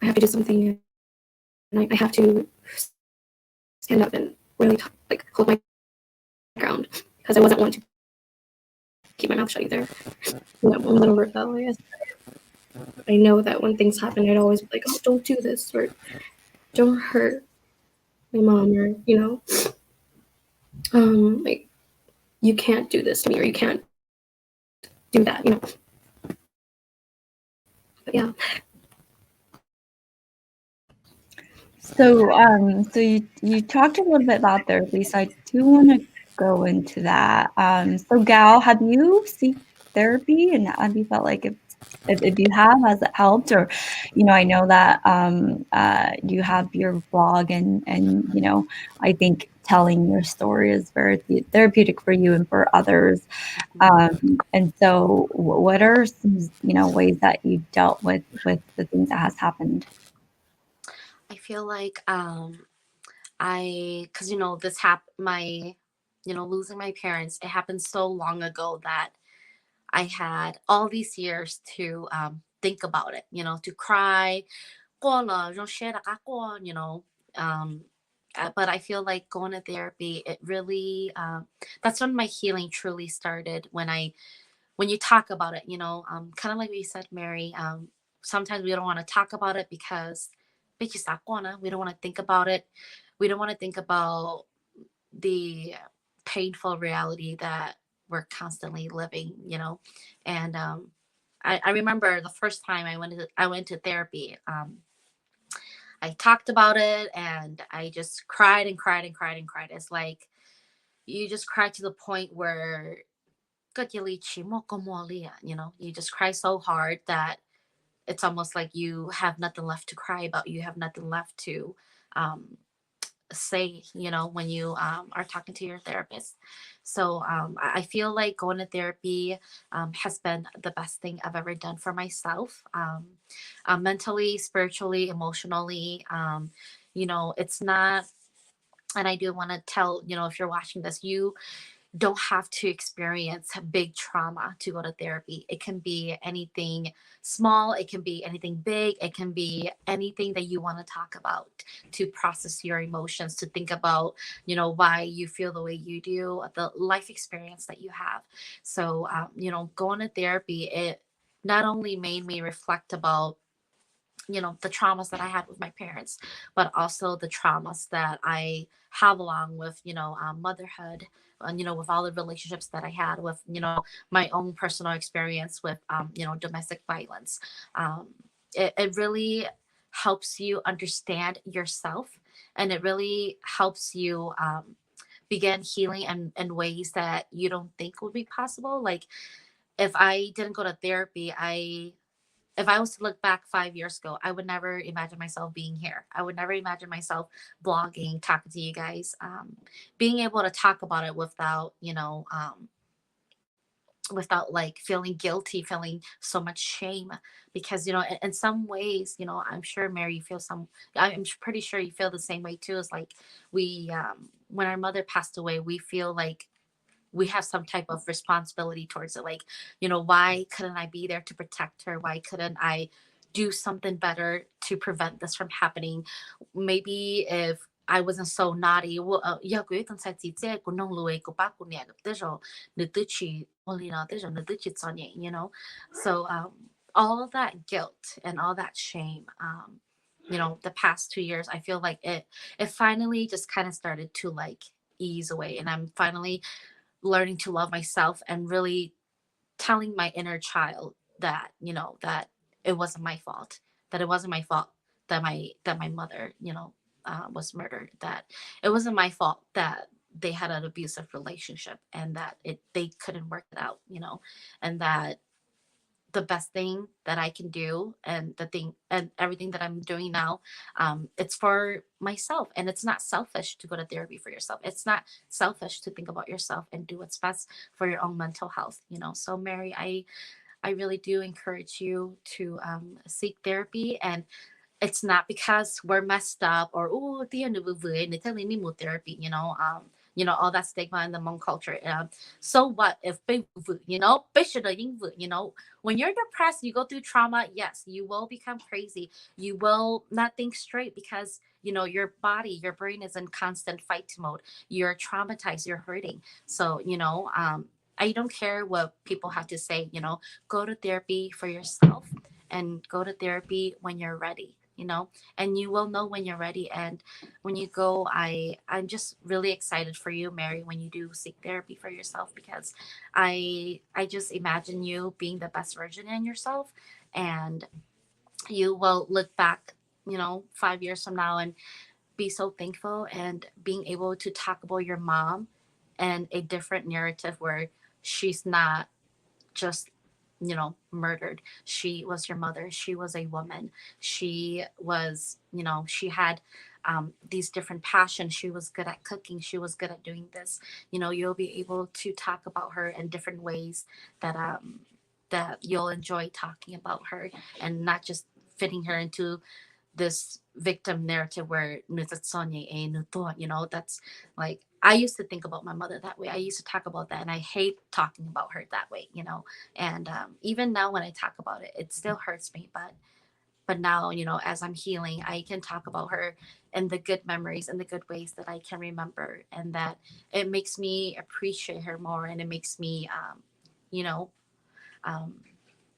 have to do something, and I have to stand up and really hold my ground, because I wasn't one to keep my mouth shut either. I'm a little rebellious. I know that when things happen, I'd always be like, "Oh, don't do this," or "Don't hurt my mom," or like, "You can't do this to me," or "You can't do that," But yeah. So, so you talked a little bit about therapy, so I do want to go into that. So Gal, have you seek therapy, and have you felt like if you have, has it helped? Or, I know that you have your blog, and I think telling your story is very therapeutic for you and for others. And so, what are some ways that you've dealt with the things that has happened? I feel like because this my losing my parents, it happened so long ago that I had all these years to think about it, to cry, 过了，就share um but I feel like going to therapy, it really that's when my healing truly started, when you talk about it, kind of like we said, Mary. Sometimes we don't want to talk about it because we don't want to think about it. We don't want to think about the painful reality that we're constantly living, And I remember the first time I went to therapy. I talked about it and I just cried and cried and cried and cried. It's like you just cry to the point where you just cry so hard that it's almost like you have nothing left to cry about. You have nothing left to um, say, when you are talking to your therapist. So I feel like going to therapy has been the best thing I've ever done for myself, mentally, spiritually, emotionally. It's not, and I do want to tell, if you're watching this, you don't have to experience big trauma to go to therapy. It can be anything small, it can be anything big, it can be anything that you want to talk about, to process your emotions, to think about, why you feel the way you do, the life experience that you have. So, going to therapy, it not only made me reflect about the traumas that I had with my parents, but also the traumas that I have along with motherhood, and with all the relationships that I had with my own personal experience with domestic violence. It really helps you understand yourself, and it really helps you begin healing in ways that you don't think would be possible. Like, if I didn't go to therapy, if I was to look back 5 years ago, I would never imagine myself being here. I would never imagine myself blogging, talking to you guys, being able to talk about it without, without like feeling guilty, feeling so much shame. Because, in some ways, I'm sure, Mary, you feel I'm pretty sure you feel the same way too. It's like when our mother passed away, we feel like we have some type of responsibility towards it. Like, why couldn't I be there to protect her? Why couldn't I do something better to prevent this from happening? Maybe if I wasn't so naughty, well, yeah, cô ấy từng sai chị姐, cô nông lùi, cô bác cô nè, tới rồi, nữ tư chỉ, only now, tới rồi, nữ tư chỉ cho nhẹ, So, all of that guilt and all that shame, the past 2 years, I feel like it finally just kind of started to like ease away, and I'm finally learning to love myself and really telling my inner child that, that it wasn't my fault, that it wasn't my fault that my mother, was murdered, that it wasn't my fault that they had an abusive relationship, and that they couldn't work it out, and that the best thing that I can do, and the thing and everything that I'm doing now, it's for myself. And it's not selfish to go to therapy for yourself. It's not selfish to think about yourself and do what's best for your own mental health. So Mary, I really do encourage you to seek therapy. And it's not because we're messed up, or oh, therapy, all that stigma in the Hmong culture. So what if when you're depressed, you go through trauma, yes, you will become crazy. You will not think straight, because your body, your brain is in constant fight mode. You're traumatized, you're hurting. So I don't care what people have to say. Go to therapy for yourself, and go to therapy when you're ready. And you will know when you're ready. And when you go, I'm just really excited for you, Mary, when you do seek therapy for yourself, because I just imagine you being the best version in yourself. And you will look back 5 years from now and be so thankful, and being able to talk about your mom and a different narrative, where she's not just murdered. She was your mother. She was a woman. She was, she had these different passions. She was good at cooking. She was good at doing this. You'll be able to talk about her in different ways that you'll enjoy talking about her, and not just fitting her into this victim narrative where that's like, I used to think about my mother that way. I used to talk about that, and I hate talking about her that way. And even now when I talk about it, it still hurts me. But now, as I'm healing, I can talk about her and the good memories and the good ways that I can remember, and that it makes me appreciate her more, and it makes me you know um,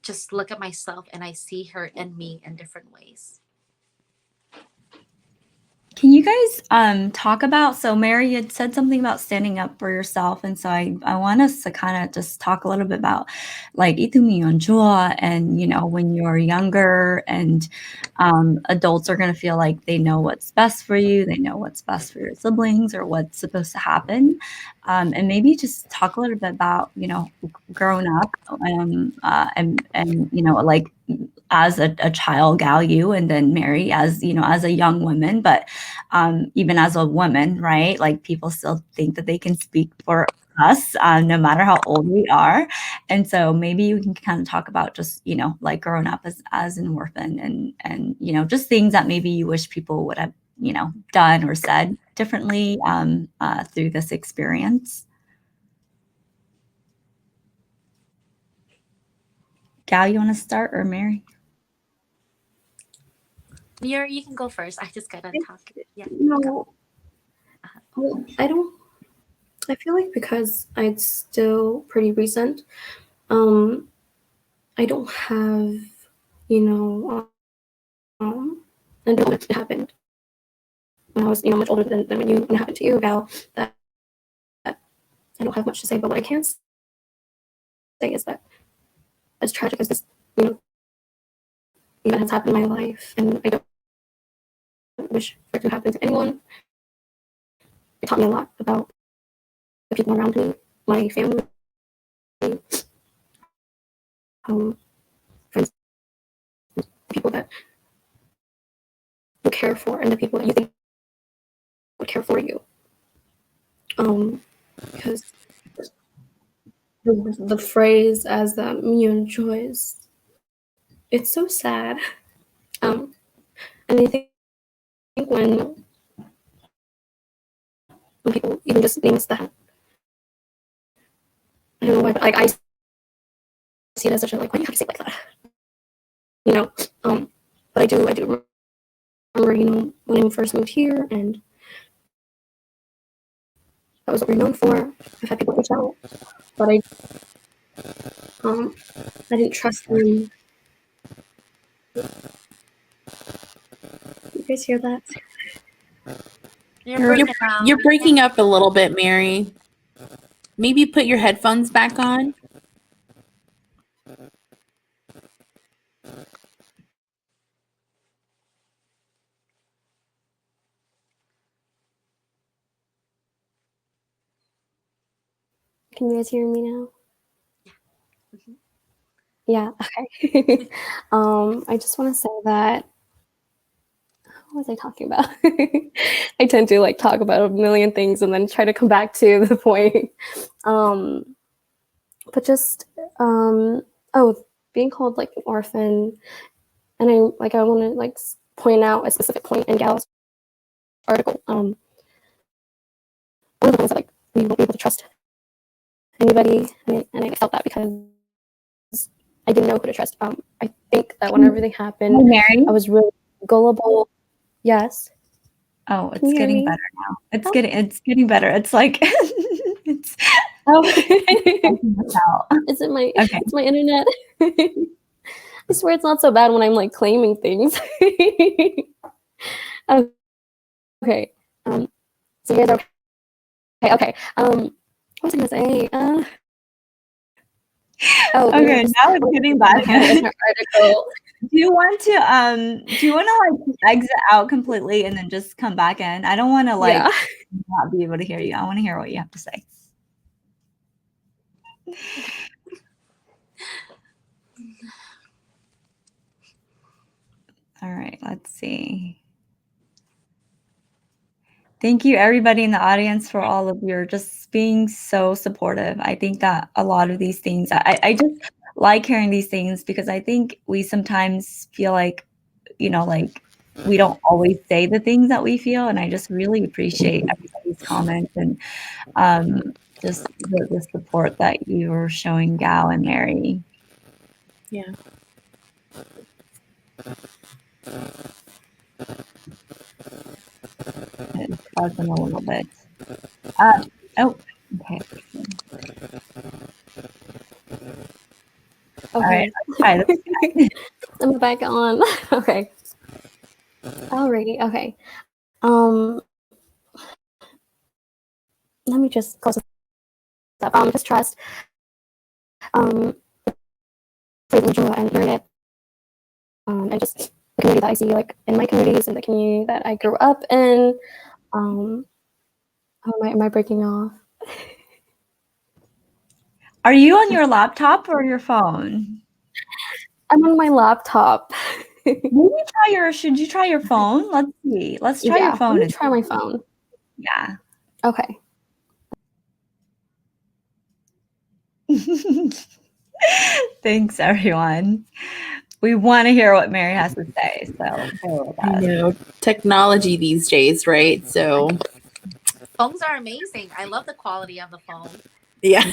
just look at myself, and I see her in me in different ways. Can you guys talk about, so Mary had said something about standing up for yourself, and so I want us to kind of just talk a little bit about like itumiyonjua, and when you're younger, and adults are going to feel like they know what's best for you, they know what's best for your siblings, or what's supposed to happen, and maybe just talk a little bit about growing up, and like as a child, Gal, you, and then Mary as as a young woman, but even as a woman, right? Like people still think that they can speak for us, no matter how old we are. And so maybe you can kind of talk about just, like growing up as an orphan, and just things that maybe you wish people would have, done or said differently through this experience. Gal, you want to start, or Mary? You can go first. I just gotta talk. Yeah. No, well, I feel like because it's still pretty recent, I don't have, and it happened when I was, much older than when it happened to you, Val, that I don't have much to say. But what I can say is that, as tragic as this, event has happened in my life, and I don't wish for it to happen to anyone, it taught me a lot about the people around me, my family, friends, the people that you care for, and the people that you think would care for you. Because the phrase as that Myun choice, it's so sad. And I think when people even just name us that, I don't know why, but like I see it as such a, like, why do you have to say it like that? But I do remember, when I first moved here, and that was what we're known for. I've had people reach out, but I didn't trust them. You guys hear that? You're breaking up a little bit, Mary. Maybe put your headphones back on. Can you guys hear me now? Mhm. Yeah. Okay. I just want to say that. What was I talking about? I tend to like talk about a million things and then try to come back to the point. But just being called like an orphan, and I want to like point out a specific point in Gal's article. One of the things that like we won't be able to trust anybody, and I felt that because I didn't know who to trust. I think that when everything happened, Mary? I was really gullible. Yes. Oh, it's Can you hear getting me? better now. It's getting better. It's like it's Oh, Is it my okay. it's my internet? I swear it's not so bad when I'm like claiming things. Okay. So you guys are okay. Okay. What was I gonna say? Okay, now it's getting bad. Article. Do you want to like exit out completely and then just come back in? I don't want to like not be able to hear you. I want to hear what you have to say. All right, let's see. Thank you, everybody in the audience, for all of your just being so supportive. I think that a lot of these things, I just like hearing these things because I think we sometimes feel like, like we don't always say the things that we feel. And I just really appreciate everybody's comments and just the support that you were showing Gal and Mary. Yeah. It's pausing a little bit. Oh, okay. Okay. All right, let's try this. I'm back on. Okay. Alrighty. Okay. Let me just close this up. Just trust. Enjoy and learn it. And just the community that I see, like in my communities and the community that I grew up in. Oh, am I breaking off? Are you on your laptop or your phone? I'm on my laptop. Should you try your phone? Let's see. Let's try your phone. Let me try my phone. Yeah. Okay. Thanks, everyone. We want to hear what Mary has to say. So I know technology these days, right? So Phones are amazing. I love the quality of the phone. yeah.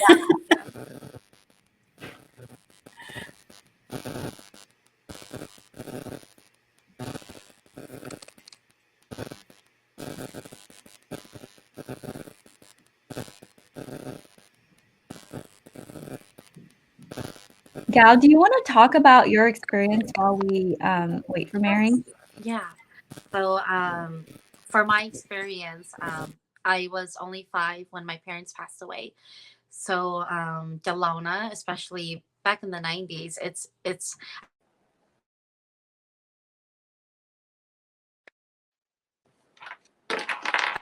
Gal, do you want to talk about your experience while we wait for Mary? Yeah. So for my experience, I was only 5 when my parents passed away. So Delona, especially back in the 90s, it's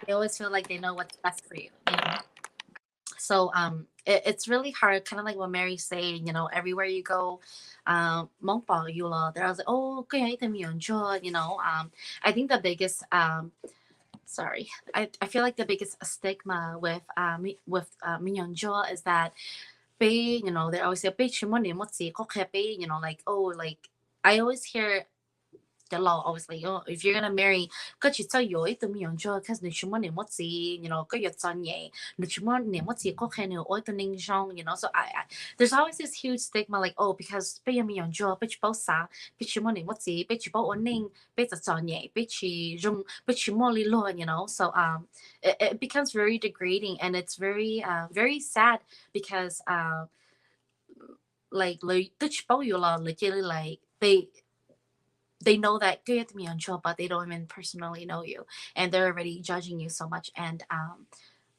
they always feel like they know what's best for you, you know. So it's really hard, kind of like what Mary's saying, you know, everywhere you go, mong bảo you lo, they're always like, oh, cái ấy thì mình enjoy, you know. I think the biggest sorry, I feel like the biggest stigma with Minyeonjo is that you know, they always say you know, like, oh, like I always hear the law always like, oh, if you're gonna marry, có chỉ cho dối từ mình cho, cause nếu chúng mình mất gì, you know, có việc cho nhẹ, nếu chúng mình mất gì có khả năng ôi từ ninh trong, you know, so there's always this huge stigma like, oh, because bây giờ mình cho, bây chỉ bảo sa, bây chúng mình mất gì, bây chỉ bảo ổn định, bây giờ cho nhẹ, bây chỉ dùng, bây chúng mình lo, you know, so it becomes very degrading and it's very very sad because like tôi chỉ bảo you là literally like they know that good at me on show, but they don't even personally know you, and they're already judging you so much and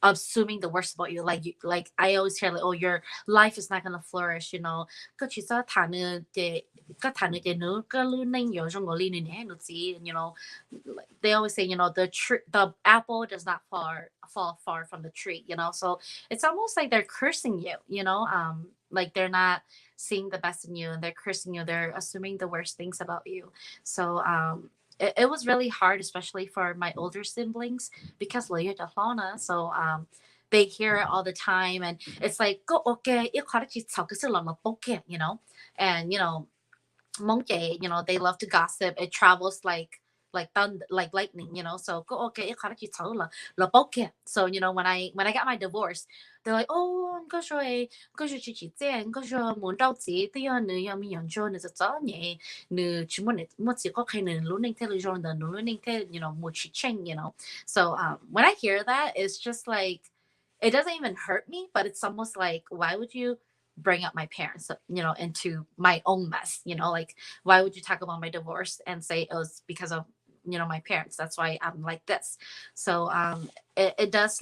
assuming the worst about you. Like I always hear like, oh, your life is not gonna flourish, you know. You know, like they always say, the apple does not fall far from the tree, so it's almost like they're cursing you, like they're not seeing the best in you, and they're cursing you, they're assuming the worst things about you. So it was really hard, especially for my older siblings, because so they hear it all the time, and it's like, go okay, and monkey, they love to gossip. It travels like thunder, like lightning, so go okay, so when I got my divorce, they're like, oh, có rồi chị tiền, có rồi muốn đâu chị thì nữ mình nhận cho nữ cho nhỉ, nữ chỉ muốn chỉ có cái nữ luôn nên thế rồi nữ luôn nên thế, muốn chỉ tranh, so when I hear that, it's just like, it doesn't even hurt me, but it's almost like, why would you bring up my parents, into my own mess, like, why would you talk about my divorce and say it was because of, my parents, that's why I'm like this. So it does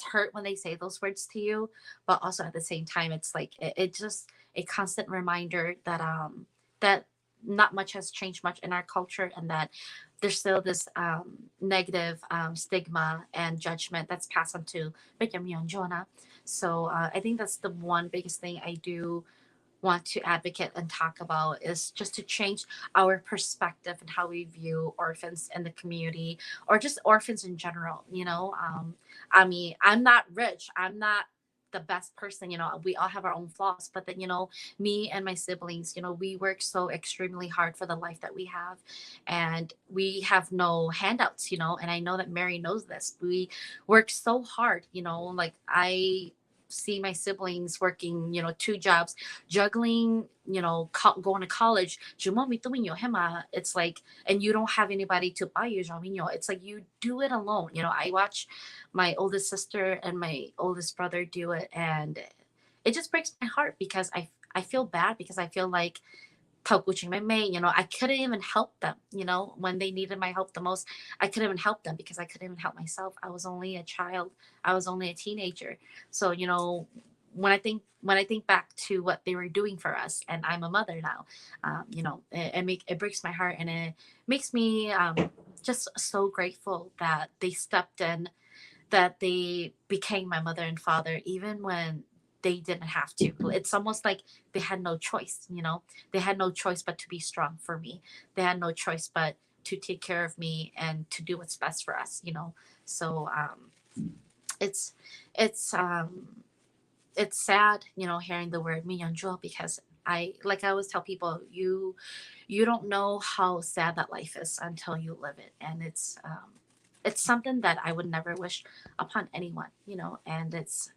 hurt when they say those words to you, but also at the same time, it's like, it just a constant reminder that that not much has changed much in our culture, and that there's still this negative stigma and judgment that's passed on to Jonah. So I think that's the one biggest thing I do want to advocate and talk about, is just to change our perspective and how we view orphans in the community, or just orphans in general. I mean, I'm not rich, I'm not the best person, we all have our own flaws, but then, me and my siblings, we work so extremely hard for the life that we have, and we have no handouts, and I know that Mary knows this. We work so hard, like, I see my siblings working, 2 jobs, juggling, going to college. It's like, and you don't have anybody to buy you. It's like, you do it alone. I watch my oldest sister and my oldest brother do it, and it just breaks my heart, because I feel bad, because I feel like, I couldn't even help them, when they needed my help the most. I couldn't even help them, because I couldn't even help myself. I was only a child. I was only a teenager. So, when I think back to what they were doing for us, and I'm a mother now, it breaks my heart, and it makes me just so grateful that they stepped in, that they became my mother and father, even when they didn't have to. It's almost like they had no choice, they had no choice but to be strong for me. They had no choice but to take care of me and to do what's best for us, so it's sad, hearing the word "minyonjo," because I always tell people, you don't know how sad that life is until you live it, and it's something that I would never wish upon anyone, and it's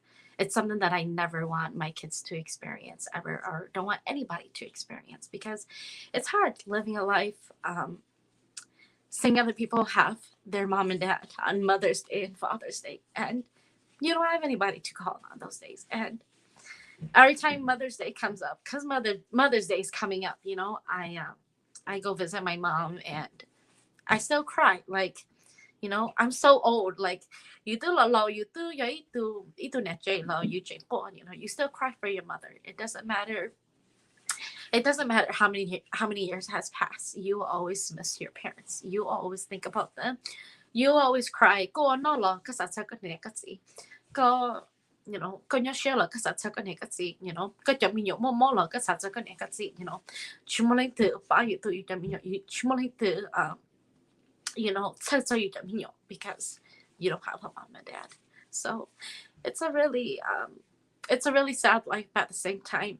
something that I never want my kids to experience ever, or don't want anybody to experience, because it's hard living a life, seeing other people have their mom and dad on Mother's Day and Father's Day, and you don't have anybody to call on those days. And every time Mother's Day comes up, because Mother's Day is coming up, I go visit my mom, and I still cry. Like, I'm so old. Like, you do you still cry for your mother. It doesn't matter. It doesn't matter how many years has passed. You will always miss your parents. You will always think about them. You will always cry. Go no lo, cause that's how good go. Có nhớ share là cái sao cho cái này cái gì, có chậm mình nhổ mò là cái sao cho cái này cái gì, chúng mình tự bảo you tự chậm mình nhổ, chúng mình tự so you don't because you don't have a mom and dad. So it's a really sad life, but at the same time,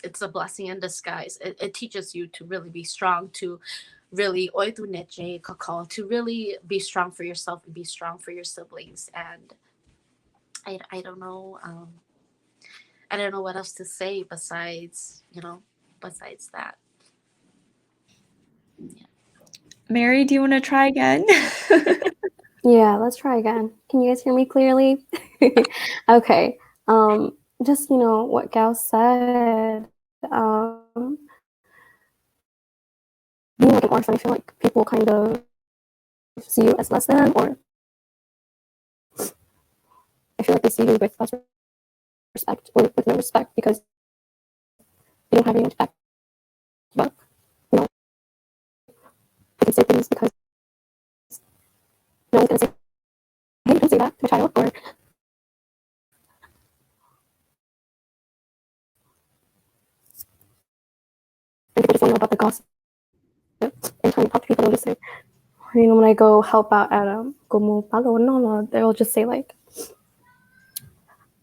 it's a blessing in disguise. It teaches you to really be strong, to really to really be strong for yourself and be strong for your siblings. And I don't know I don't know what else to say besides that. Yeah. Mary, do you want to try again? Yeah, let's try again. Can you guys hear me clearly? Okay. Just what Gal said. Being like an orphan, I feel like people kind of see you as less than, or I feel like they see you with less respect, or with no respect, because you don't have anyone to back you up. You can say things because and people just want to know about the gossip. And trying to talk to people, they'll just say, when I go help out at como palo no, they'll just say like,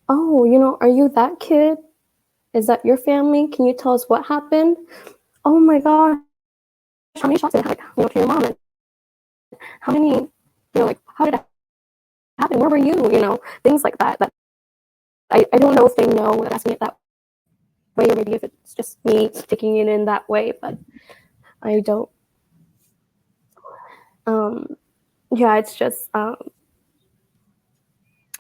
oh, are you that kid? Is that your family? Can you tell us what happened? Oh my gosh, how many shots did it have, to your mom? And how many, like, how did it happen? Where were you? Things like that. That I don't know if they know that asking it that way, or maybe if it's just me taking it in that way, but I don't. Yeah, it's just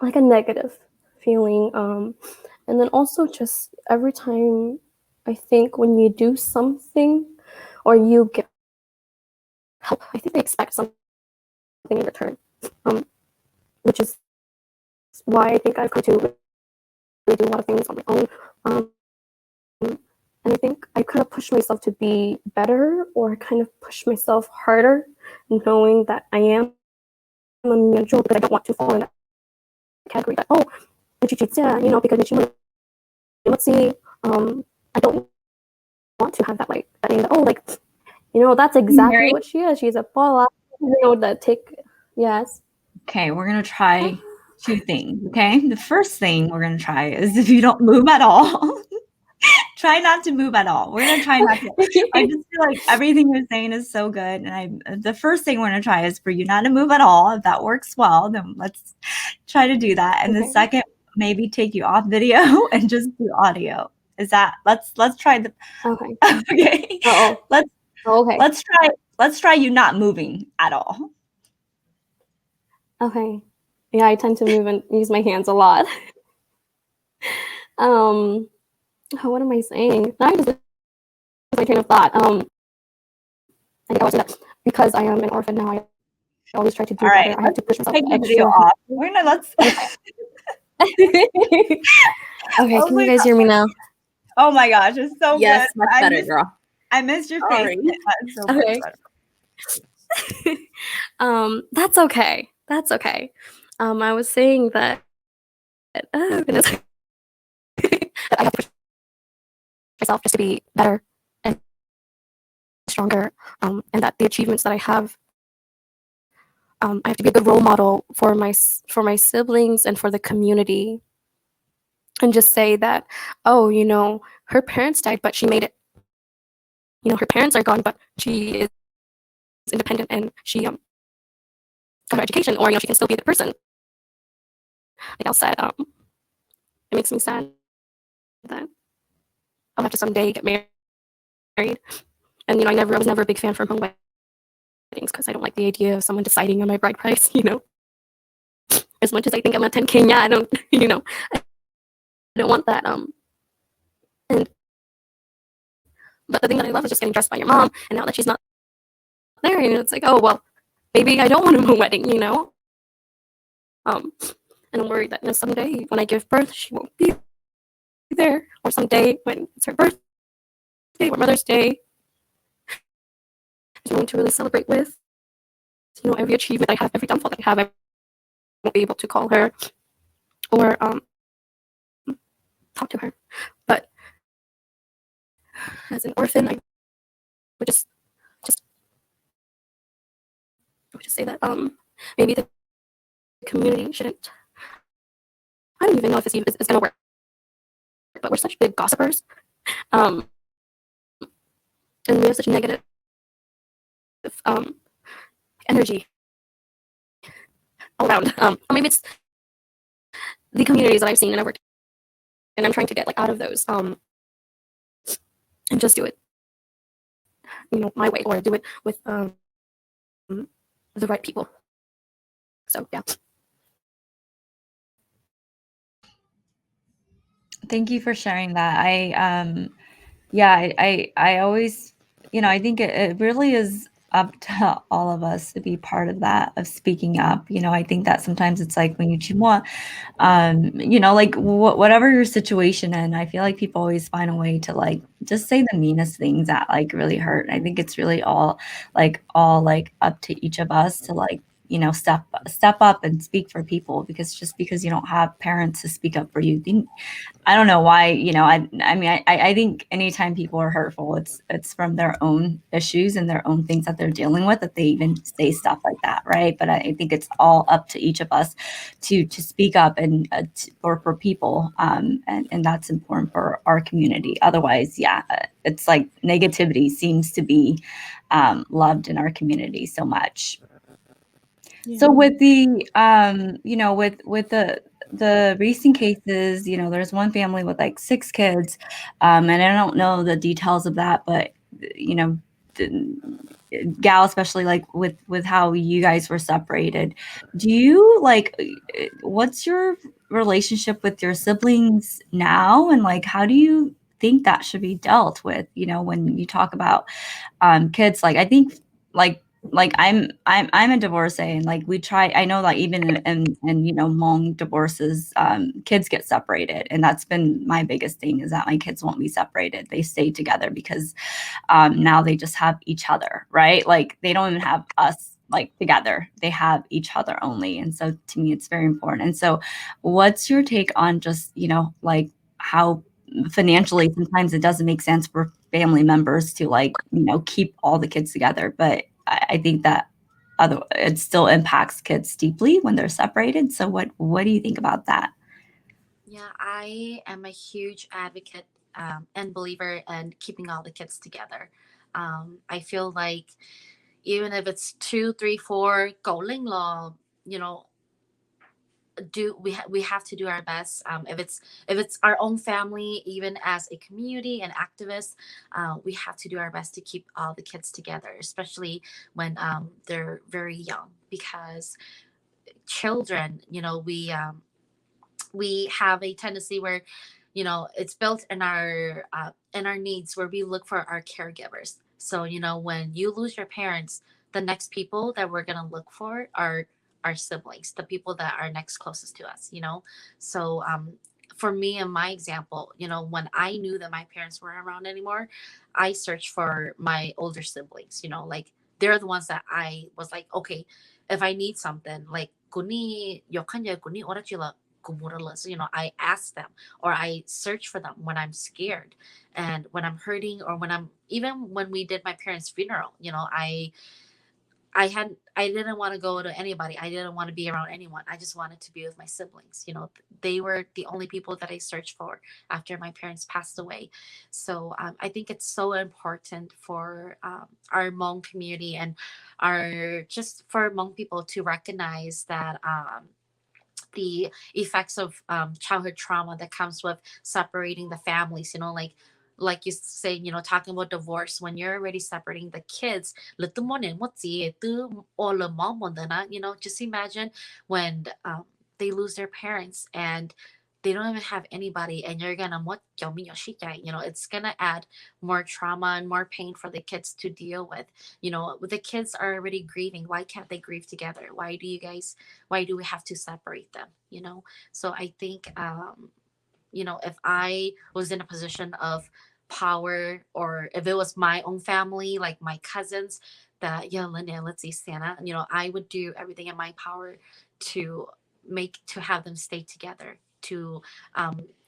like a negative feeling. And then also just every time I think when you do something or you get help, I think they expect something in return, which is why I think I've come to really do a lot of things on my own. And I think I kind of push myself to be better, or kind of push myself harder, knowing that I am unusual, because I don't want to fall in that category that, because let's see, I don't want to have that, like, that name that, that's exactly Mary? what she is. She's a Paula, that take, yes. Okay, we're going to try 2 things, okay? The first thing we're going to try is, if you don't move at all, try not to move at all. We're going to try not to. I just feel like everything you're saying is so good. And the first thing we're going to try is for you not to move at all. If that works well, then let's try to do that. And Okay. the second, maybe take you off video and just do audio. Is that, let's try the, Okay. okay. Okay. Let's try you not moving at all. Okay. Yeah, I tend to move and use my hands a lot. What am I saying? Now I just lose my train of thought. I think I was that because I am an orphan now. I always try to do All right, better. I have to push myself take the extra. video off. We're gonna Okay, can you guys hear me now? Oh my gosh, it's so Yes, good. much better, girl. I missed your Sorry. face. That's so Okay. much That's okay. That's okay. I was saying that. Oh goodness. That I have to push myself just to be better and stronger, and that the achievements that I have, I have to be a good role model for my siblings and for the community, and just say that, her parents died, but she made it. Her parents are gone, but she is independent, and she got her education, or she can still be the person. Like I said, it makes me sad that I'll have to someday get married. And I was never a big fan for Hmong weddings, because I don't like the idea of someone deciding on my bride price. As much as I think I'm a 10K, yeah, I don't, I don't want that. And but the thing that I love is just getting dressed by your mom, and now that she's not there, it's like, oh well, maybe I don't want a Hmong wedding, And I'm worried that someday when I give birth, she won't be there, or someday when it's her birthday or Mother's Day, she's going to really celebrate with. Every achievement I have, every downfall that I have, I won't be able to call her or talk to her. But as an orphan, I would just say that maybe the community shouldn't. I don't even know if this is going to work, but we're such big gossipers, and we have such negative energy all around. Or maybe it's the communities that I've seen and I've worked, and I'm trying to get out of those, and just do it, my way, or do it with the right people. So yeah. Thank you for sharing that. I always, I think it really is up to all of us to be part of that, of speaking up. I think that sometimes it's like when you want, whatever your situation, and I feel like people always find a way to just say the meanest things that really hurt. I think it's really all up to each of us to step up and speak for people, because just because you don't have parents to speak up for you, I don't know why, I mean, I think anytime people are hurtful, it's from their own issues and their own things that they're dealing with, that they even say stuff like that, right? But I think it's all up to each of us to speak up and for people, and that's important for our community. Otherwise, yeah, it's like negativity seems to be loved in our community so much. Yeah. So with the with the recent cases, there's one family with like 6 kids, and I don't know the details of that, but the, Gal, especially like with how you guys were separated, do you like, what's your relationship with your siblings now, and like how do you think that should be dealt with, when you talk about kids? Like I think like I'm a divorcee, and like we try, I know like even in Hmong divorces, kids get separated, and that's been my biggest thing, is that my kids won't be separated. They stay together because now they just have each other, right? Like they don't even have us like together, they have each other only. And so to me it's very important. And so what's your take on just like how financially sometimes it doesn't make sense for family members to like keep all the kids together, but I think that it still impacts kids deeply when they're separated. So what do you think about that? Yeah, I am a huge advocate and believer in keeping all the kids together. I feel like even if it's two, three, four, go ling law, you know, we have to do our best. If it's our own family, even as a community and activists, we have to do our best to keep all the kids together, especially when they're very young, because children, we have a tendency where it's built in our needs, where we look for our caregivers. So when you lose your parents, the next people that we're going to look for are our siblings, the people that are next closest to us. So for me, in my example, when I knew that my parents weren't around anymore, I searched for my older siblings. Like, they're the ones that I was like, okay, if I need something, like kuni yokanya kuni orachila kumurala. So, I ask them, or I search for them when I'm scared and when I'm hurting, or even when we did my parents' funeral. I didn't want to go to anybody. I didn't want to be around anyone. I just wanted to be with my siblings. They were the only people that I searched for after my parents passed away. So I think it's so important for our Hmong community, and just for Hmong people to recognize that the effects of childhood trauma that comes with separating the families. Like you say, talking about divorce, when you're already separating the kids, just imagine when they lose their parents and they don't even have anybody, and you're gonna it's gonna add more trauma and more pain for the kids to deal with. The kids are already grieving. Why can't they grieve together? Why do we have to separate them? So I think if I was in a position of power, or if it was my own family, like my cousins, that, yeah, Linda, let's see, Santa, I would do everything in my power to have them stay together, to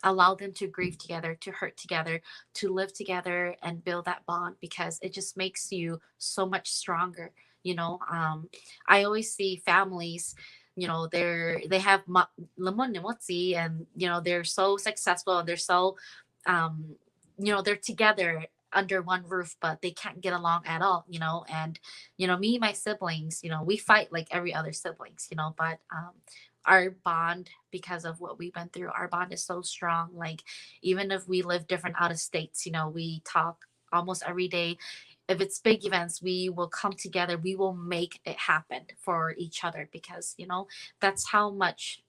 allow them to grieve together, to hurt together, to live together and build that bond, because it just makes you so much stronger. I always see families, they have lemon and what's and they're so successful, and they're so um they're together under one roof, but they can't get along at all. And me and my siblings, we fight like every other siblings, but our bond, because of what we've been through, our bond is so strong. Like, even if we live different out of states, we talk almost every day. If it's big events, we will come together, we will make it happen for each other, because that's how much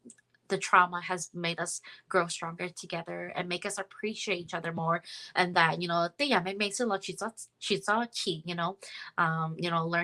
the trauma has made us grow stronger together and make us appreciate each other more. And that, learn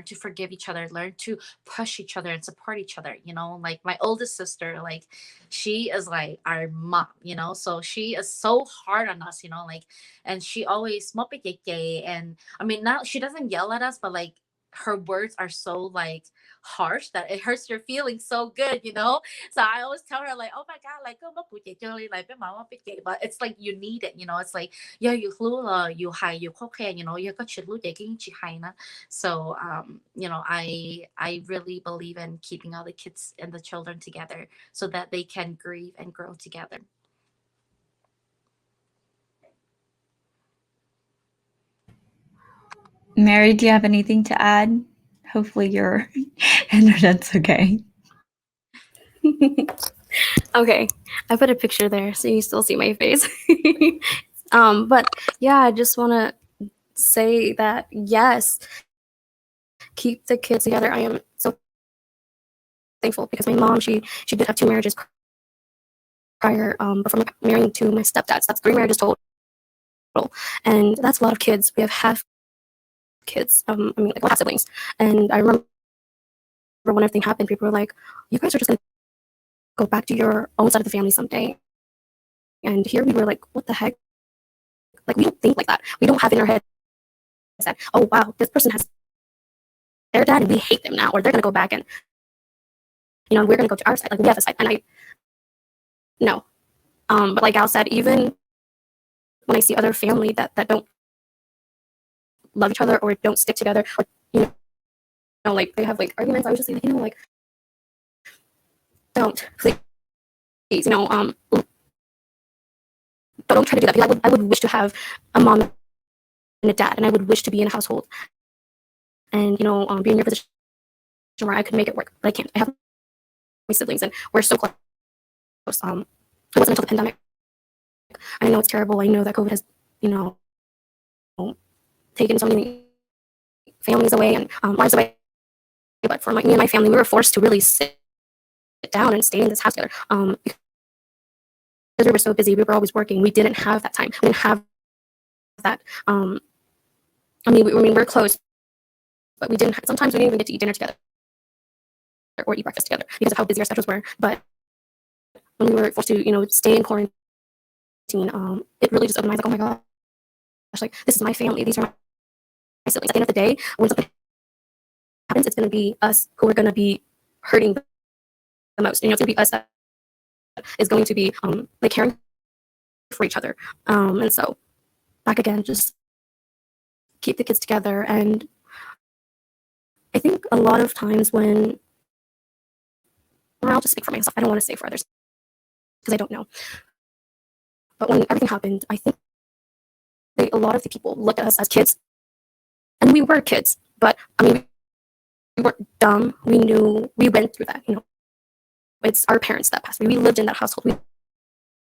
to forgive each other, learn to push each other and support each other. Like my oldest sister, like, she is like our mom, so she is so hard on us, like, and she always and I mean, now she doesn't yell at us, but like, her words are so like harsh that it hurts your feelings so good, you know. So I always tell her like, oh my god, like go mất buổi chơi like bên mama but it's like you need it, you know. It's like yeah, you flew you high you okay, you know, you got chuyện lúc để cái chị hay na. So you know, I really believe in keeping all the kids and the children together so that they can grieve and grow together. Mary, do you have anything to add? Hopefully your internet's okay. Okay, I put a picture there so you still see my face. But yeah, I just want to say that yes, keep the kids together. I am so thankful because my mom, she did have 2 marriages prior, before marrying to my stepdad. So that's 3 marriages total, and that's a lot of kids. We have half kids. I mean, like half siblings. And I remember when everything happened, people were like, "You guys are just gonna go back to your own side of the family someday." And here we were like, "What the heck? Like, we don't think like that. We don't have in our head that, oh wow, this person has their dad and we hate them now, or they're gonna go back and, you know, we're gonna go to our side. Like, we have a side." And I no. But like Al said, even when I see other family that don't love each other or don't stick together, or, you know, like they have like arguments, I was just like, you know, like, don't please, you know, don't try to do that, because I would wish to have a mom and a dad, and I would wish to be in a household and, you know, be in your position where I could make it work, but I can't. I have my siblings and we're so close. It wasn't until the pandemic. I know it's terrible. I know that COVID has, you know, taken so many families away and lives away. But for me and my family, we were forced to really sit down and stay in this house together. Because we were so busy, we were always working. We didn't have that time. We didn't have that. I mean, we're close, but we didn't. Sometimes we didn't even get to eat dinner together or eat breakfast together because of how busy our schedules were. But when we were forced to, you know, stay in quarantine, it really just opened my eyes. Like, oh my gosh, like this is my family. These are my siblings. At the end of the day, when something happens, it's going to be us who are going to be hurting the most. You know, it's going to be us that is going to be like caring for each other. And so, back again, just keep the kids together. And I think a lot of times when, or I'll just speak for myself. I don't want to say for others because I don't know. But when everything happened, I think a lot of the people looked at us as kids, and we were kids. But I mean, we weren't dumb. We knew, we went through that. You know, it's our parents that passed. We lived in that household.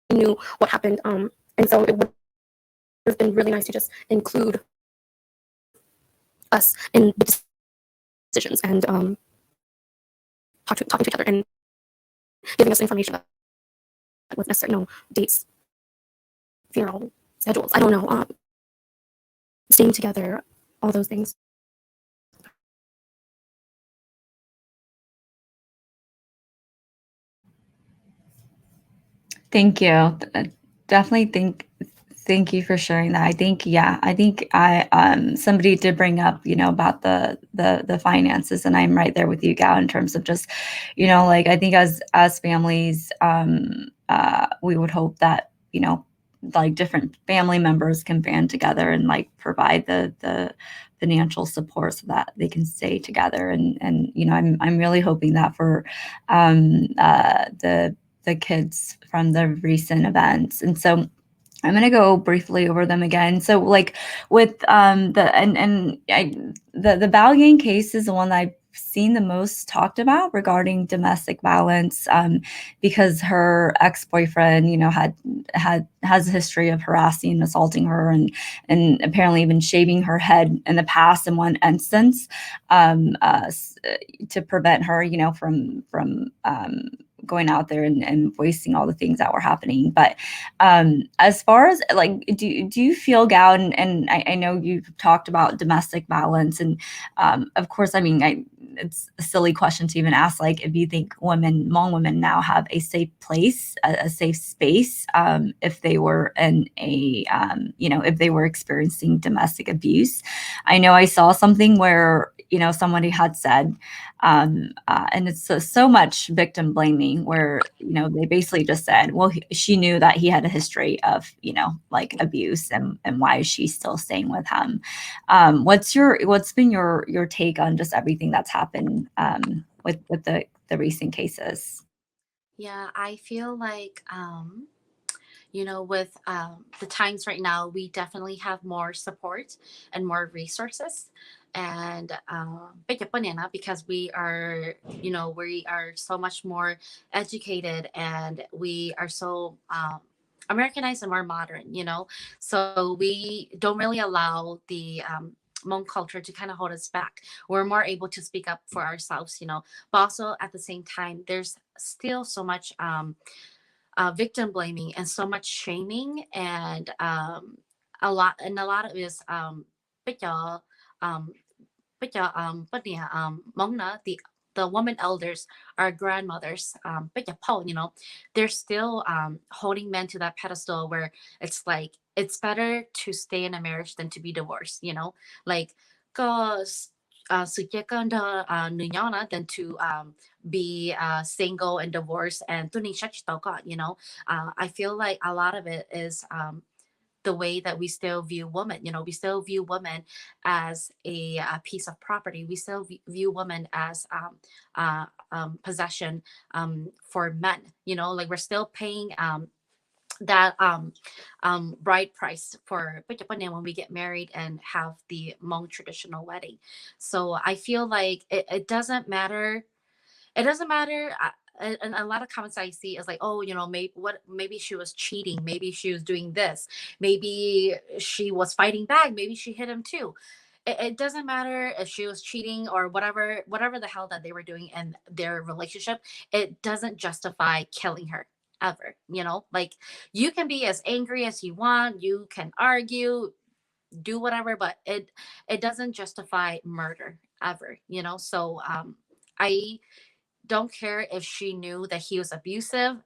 We knew what happened. And so it would have been really nice to just include us in the decisions and talking to each other and giving us information that was necessary. You know, dates, funeral schedules. I don't know. Staying together, all those things. Thank you. Definitely thank you for sharing that. I think somebody did bring up, you know, about the finances, and I'm right there with you, Gal, in terms of just, you know, like I think as families, we would hope that, you know, like different family members can band together and like provide the financial support so that they can stay together. And you know, I'm really hoping that for the kids from the recent events. And so I'm going to go briefly over them again. So like with the Balgain case is the one that I've seen the most talked about regarding domestic violence, because her ex-boyfriend, you know, has a history of harassing and assaulting her, and apparently even shaving her head in the past in one instance, to prevent her, you know, from going out there and voicing all the things that were happening. But as far as like, do you feel, Gal, and I know you've talked about domestic violence, and of course, I mean, it's a silly question to even ask, like, if you think Hmong women now have a safe place, a safe space, if they were in a, you know, if they were experiencing domestic abuse. I know I saw something where, somebody had said. And it's so much victim blaming where, they basically just said, well, she knew that he had a history of, like abuse, and why is she still staying with him? What's been your take on just everything that's happened with the recent cases? Yeah, I feel like with the times right now, we definitely have more support and more resources. And because we are so much more educated, and we are so Americanized and more modern, so we don't really allow the Hmong culture to kind of hold us back. We're more able to speak up for ourselves, but also at the same time, there's still so much victim blaming and so much shaming, and a lot of it is bây giờ, um mong na the woman elders, our grandmothers, bây giờ po, they're still holding men to that pedestal where it's like it's better to stay in a marriage than to be divorced, like có sự chia con đờ nữ nhỏ than to be single and divorced and tu ni shach tao got, I feel like a lot of it is the way that we still view women. We still view women as a piece of property. We still view women as possession for men. Like we're still paying that bride price for when we get married and have the Hmong traditional wedding. So I feel like it doesn't matter. It doesn't matter. And a lot of comments I see is like, oh, maybe she was cheating, maybe she was doing this, maybe she was fighting back, maybe she hit him too. It doesn't matter if she was cheating or whatever the hell that they were doing in their relationship. It doesn't justify killing her ever. Like you can be as angry as you want, you can argue, do whatever, but it doesn't justify murder ever. So I don't care if she knew that he was abusive.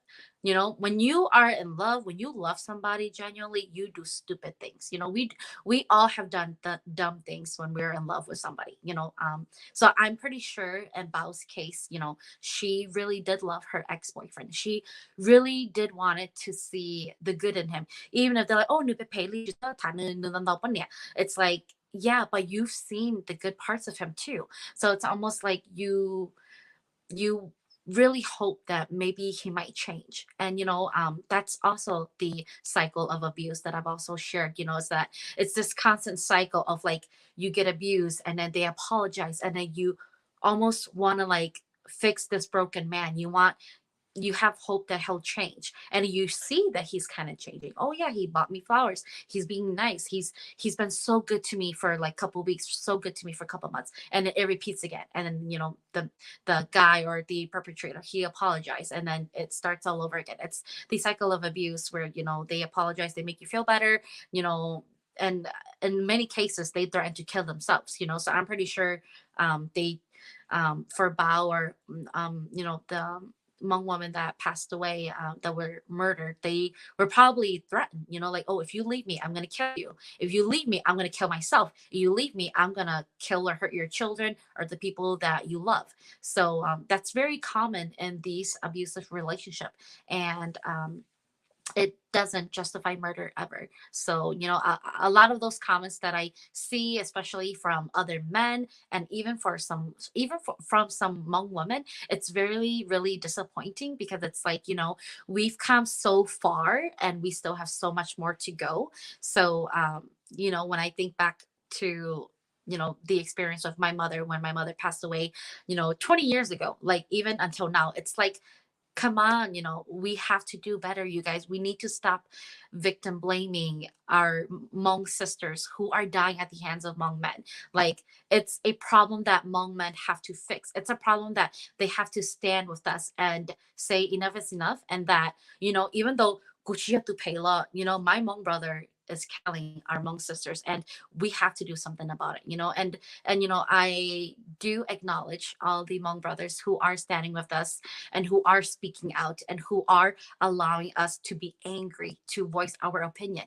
When you are in love, when you love somebody genuinely, you do stupid things. We all have done the dumb things when we're in love with somebody. So I'm pretty sure in Bao's case, she really did love her ex-boyfriend. She really did wanted to see the good in him, even if they're like, oh, it's like, yeah, but you've seen the good parts of him too. So it's almost like you really hope that maybe he might change. And that's also the cycle of abuse that I've also shared, is that it's this constant cycle of like you get abused and then they apologize and then you almost want to like fix this broken man. You have hope that he'll change, and you see that he's kind of changing. Oh yeah, he bought me flowers, he's being nice, he's been so good to me for like a couple weeks, so good to me for a couple months, and then it repeats again. And then the guy or the perpetrator, he apologized, and then it starts all over again. It's the cycle of abuse where they apologize, they make you feel better, and in many cases they threaten to kill themselves. So I'm pretty sure they for Bao or the Hmong women that passed away, that were murdered, they were probably threatened, like, oh, if you leave me, I'm going to kill you. If you leave me, I'm going to kill myself. If you leave me, I'm going to kill or hurt your children or the people that you love. So that's very common in these abusive relationship. And it doesn't justify murder ever. So, a lot of those comments that I see, especially from other men, and even from some Hmong women, it's really, really disappointing, because it's like, we've come so far and we still have so much more to go. So, when I think back to the experience of my mother when my mother passed away 20 years ago, like even until now, it's like, come on, we have to do better, you guys. We need to stop victim blaming our Hmong sisters who are dying at the hands of Hmong men. Like, it's a problem that Hmong men have to fix. It's a problem that they have to stand with us and say enough is enough. And that, even though Gucci have to pay a lot, my Hmong brother, is killing our Hmong sisters, and we have to do something about it, and I do acknowledge all the Hmong brothers who are standing with us and who are speaking out and who are allowing us to be angry, to voice our opinion.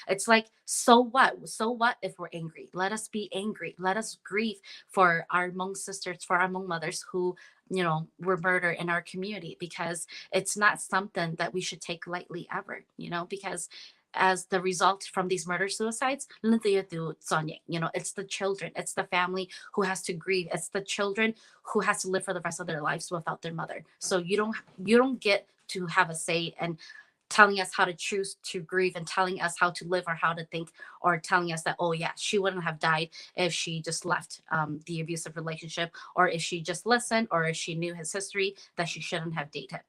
It's like, so what if we're angry? Let us be angry, let us grieve for our Hmong sisters, for our Hmong mothers who were murdered in our community, because it's not something that we should take lightly ever, because as the result from these murder suicides, it's the children, it's the family who has to grieve, it's the children who has to live for the rest of their lives without their mother. So you don't get to have a say and telling us how to choose to grieve and telling us how to live or how to think, or telling us that, oh yeah, she wouldn't have died if she just left the abusive relationship, or if she just listened, or if she knew his history, that she shouldn't have dated.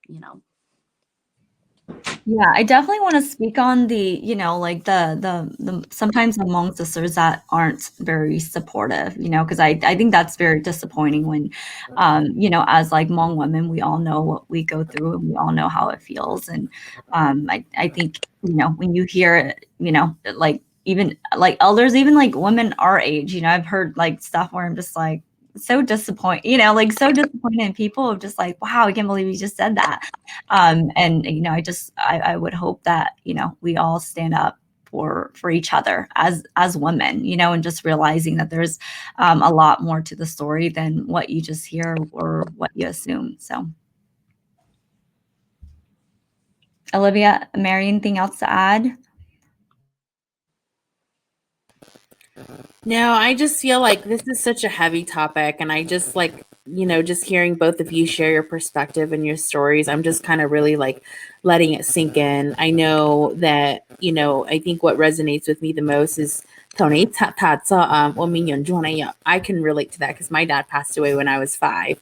Yeah, I definitely want to speak on the, like the sometimes the Hmong sisters that aren't very supportive, because I think that's very disappointing when, as like Hmong women, we all know what we go through and we all know how it feels. And I think, when you hear, like even like elders, even like women our age, I've heard like stuff where I'm just like so disappointed, like so disappointed in people of just like, wow, I can't believe you just said that. And I would hope that we all stand up for each other as women, and just realizing that there's a lot more to the story than what you just hear or what you assume. So, Olivia, Mary, anything else to add? No, I just feel like this is such a heavy topic, and I just like, just hearing both of you share your perspective and your stories, I'm just kind of really like letting it sink in. I know that, I think what resonates with me the most is Tony I can relate to that because my dad passed away when I was 5.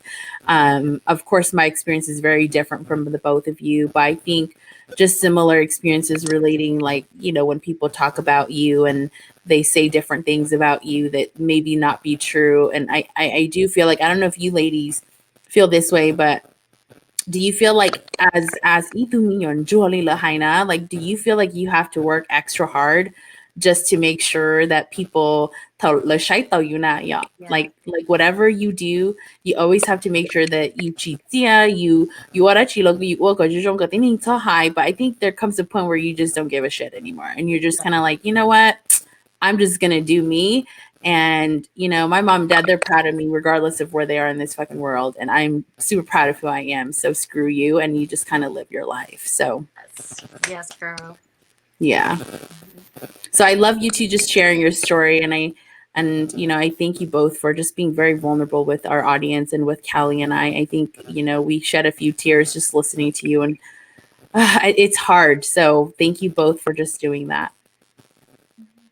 Of course, my experience is very different from the both of you, but I think just similar experiences relating, like, when people talk about you and they say different things about you that maybe not be true. And I do feel like, I don't know if you ladies feel this way, but do you feel like as like, do you feel like you have to work extra hard just to make sure that people Yeah. like whatever you do, you always have to make sure that you are actually high. But I think there comes a point where you just don't give a shit anymore, and you're just kind of like, you know what, I'm just gonna do me. And my mom and dad, they're proud of me regardless of where they are in this fucking world, and I'm super proud of who I am. So screw you, and you just kind of live your life. So Yes, girl. yeah. So I love you two just sharing your story, and I thank you both for just being very vulnerable with our audience and with Callie and I. I think we shed a few tears just listening to you, and it's hard. So thank you both for just doing that.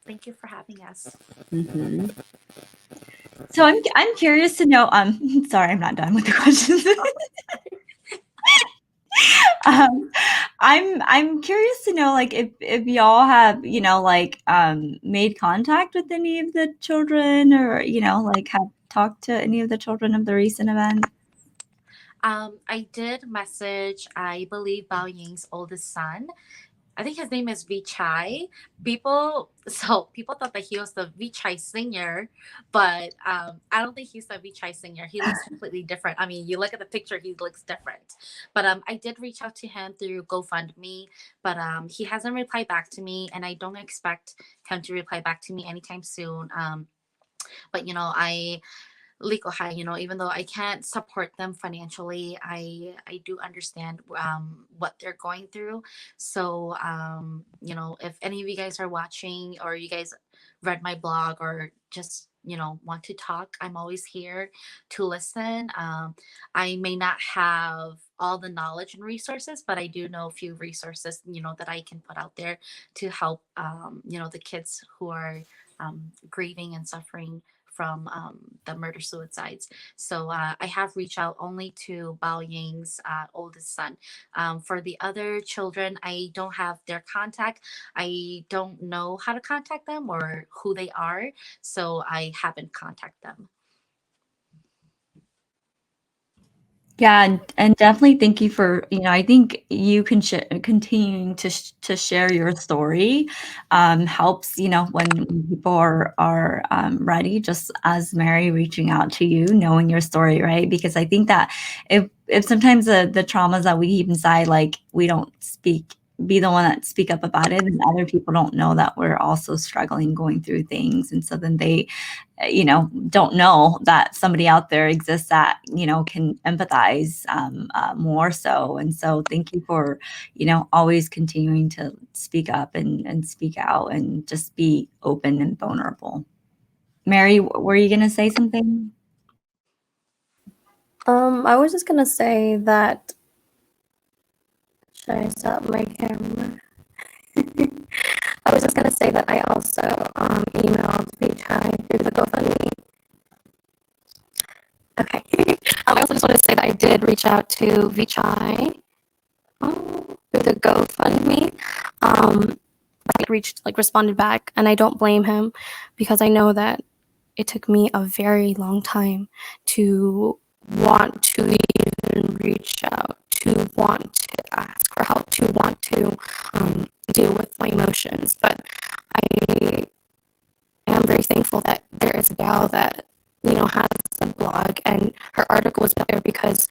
Thank you for having us. Mm-hmm. So I'm curious to know. Sorry, I'm not done with the questions. I'm curious to know, like, if y'all have made contact with any of the children, or like have talked to any of the children of the recent event. I did message, I believe, Bao Ying's oldest son. I think his name is Vichai. People thought that he was the Vichai singer, but I don't think he's the Vichai singer. He looks completely different. I mean, you look at the picture, he looks different. But I did reach out to him through GoFundMe, but he hasn't replied back to me, and I don't expect him to reply back to me anytime soon. But I legal high, even though I can't support them financially, I do understand what they're going through. So if any of you guys are watching, or you guys read my blog, or just want to talk, I'm always here to listen. I may not have all the knowledge and resources, but I do know a few resources that I can put out there to help the kids who are grieving and suffering from the murder suicides. So I have reached out only to Bao Ying's oldest son. For the other children, I don't have their contact. I don't know how to contact them or who they are, so I haven't contacted them. Yeah, and definitely thank you for, I think you can continuing to share your story helps, when people are ready, just as Mary reaching out to you, knowing your story, right? Because I think that if sometimes the traumas that we keep inside, like we don't be the one that speak up about it, and other people don't know that we're also struggling, going through things, and so then they don't know that somebody out there exists that, can empathize more so. And so thank you for, always continuing to speak up and speak out and just be open and vulnerable. Mary, were you going to say something? I was just gonna say that. Should I stop my camera? I was just gonna say that I also emailed Vichai through the GoFundMe. Okay. I also just want to say that I did reach out to Vichai through the GoFundMe. Responded back, and I don't blame him because I know that it took me a very long time to want to even reach out, to want to ask for help, to want to deal with my emotions. But I am very thankful that there is a gal that, has a blog, and her article was better because,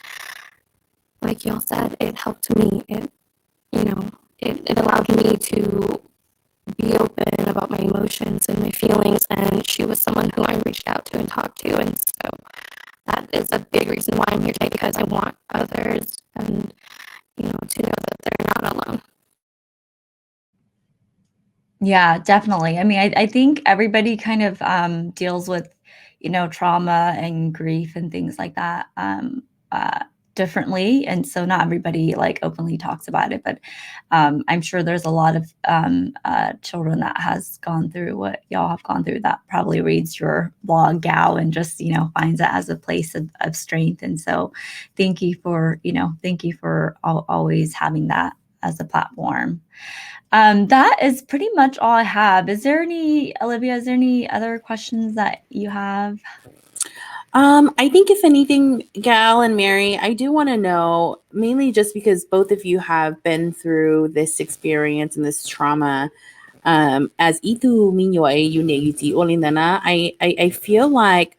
like y'all said, it helped me. It allowed me to be open about my emotions and my feelings, and she was someone who I reached out to and talked to, and so that is a big reason why I'm here today, because I want others and to know that they're not alone. Yeah, definitely. I mean, I think everybody kind of deals with, trauma and grief and things like that differently. And so not everybody like openly talks about it, but I'm sure there's a lot of children that has gone through what y'all have gone through that probably reads your blog, Gal, and just, finds it as a place of strength. And so thank you for always having that as a platform. That is pretty much all I have. Olivia, is there any other questions that you have? I think if anything, Gal and Mary, I do want to know, mainly just because both of you have been through this experience and this trauma. As itu minyo ay yunegi olindana, I feel like,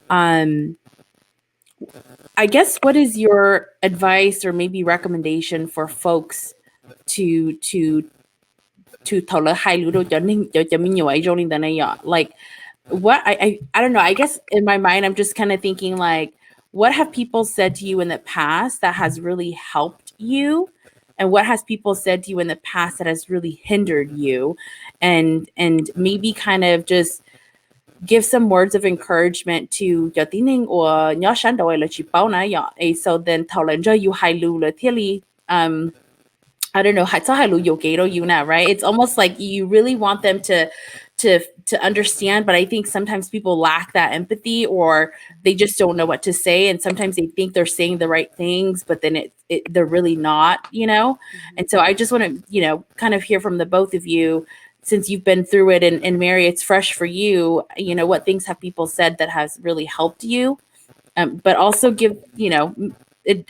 I guess, what is your advice or maybe recommendation for folks to like, what I don't know. I guess in my mind, I'm just kind of thinking like, what have people said to you in the past that has really helped you? And what has people said to you in the past that has really hindered you? And maybe kind of just give some words of encouragement to your tining or nhỏ shan do la chi pao na ya. So then tao len you hai lu le tieli I don't know, right? It's almost like you really want them to understand, but I think sometimes people lack that empathy, or they just don't know what to say, and sometimes they think they're saying the right things, but then they're really not. And so I just want to, kind of hear from the both of you, since you've been through it, and Mary, it's fresh for you. What things have people said that has really helped you, but also give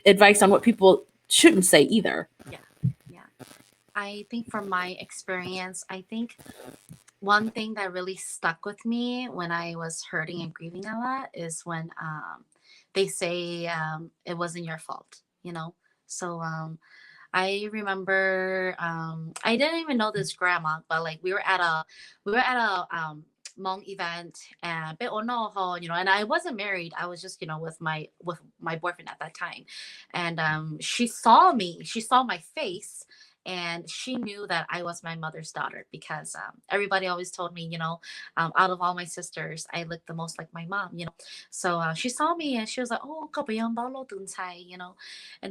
advice on what people shouldn't say either. I think from my experience, I think one thing that really stuck with me when I was hurting and grieving a lot is when they say it wasn't your fault. So I remember I didn't even know this grandma, but like we were at a Hmong event, and and I wasn't married. I was just with my boyfriend at that time, and she saw me. She saw my face. And she knew that I was my mother's daughter because everybody always told me, out of all my sisters, I looked the most like my mom. So she saw me and she was like, "Oh, and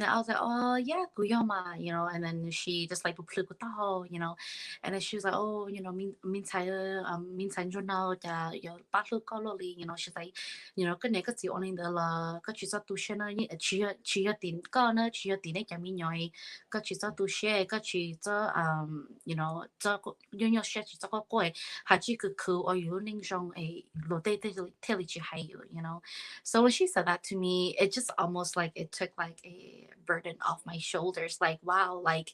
then I was like, "Oh yeah, Guyama," and then she just like and then she was like, "Oh, min journal your bachelor she's like, cái này cái gì only the la cái chỉ tu share chỉ tin cái nó chỉ tin cái min nhoi cái chỉ tu share cái 去这you know 这个拥有学习这个过还这个课我有那种诶落地的特里去还有 you know so when she said that to me it just almost like it took like a burden off my shoulders like wow like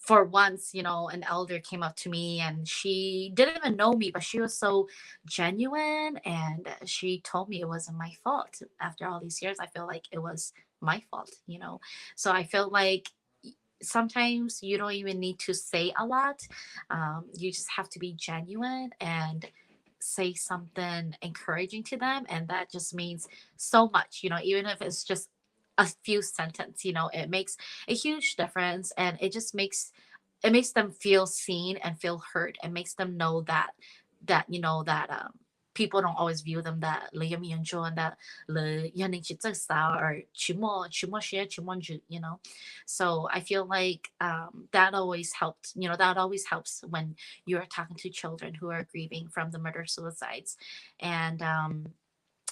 for once, you know, an elder came up to me and she didn't even know me, but she was so genuine and she told me it wasn't my fault. After all these years, I feel like it was my fault, you know. So I feel like sometimes you don't even need to say a lot. You just have to be genuine and say something encouraging to them. And that just means so much, you know, even if it's just a few sentences, you know, it makes a huge difference and it makes them feel seen and feel heard and makes them know that you know that people don't always view them that and that or you know so I feel like that always helped you know that always helps when you're talking to children who are grieving from the murder suicides and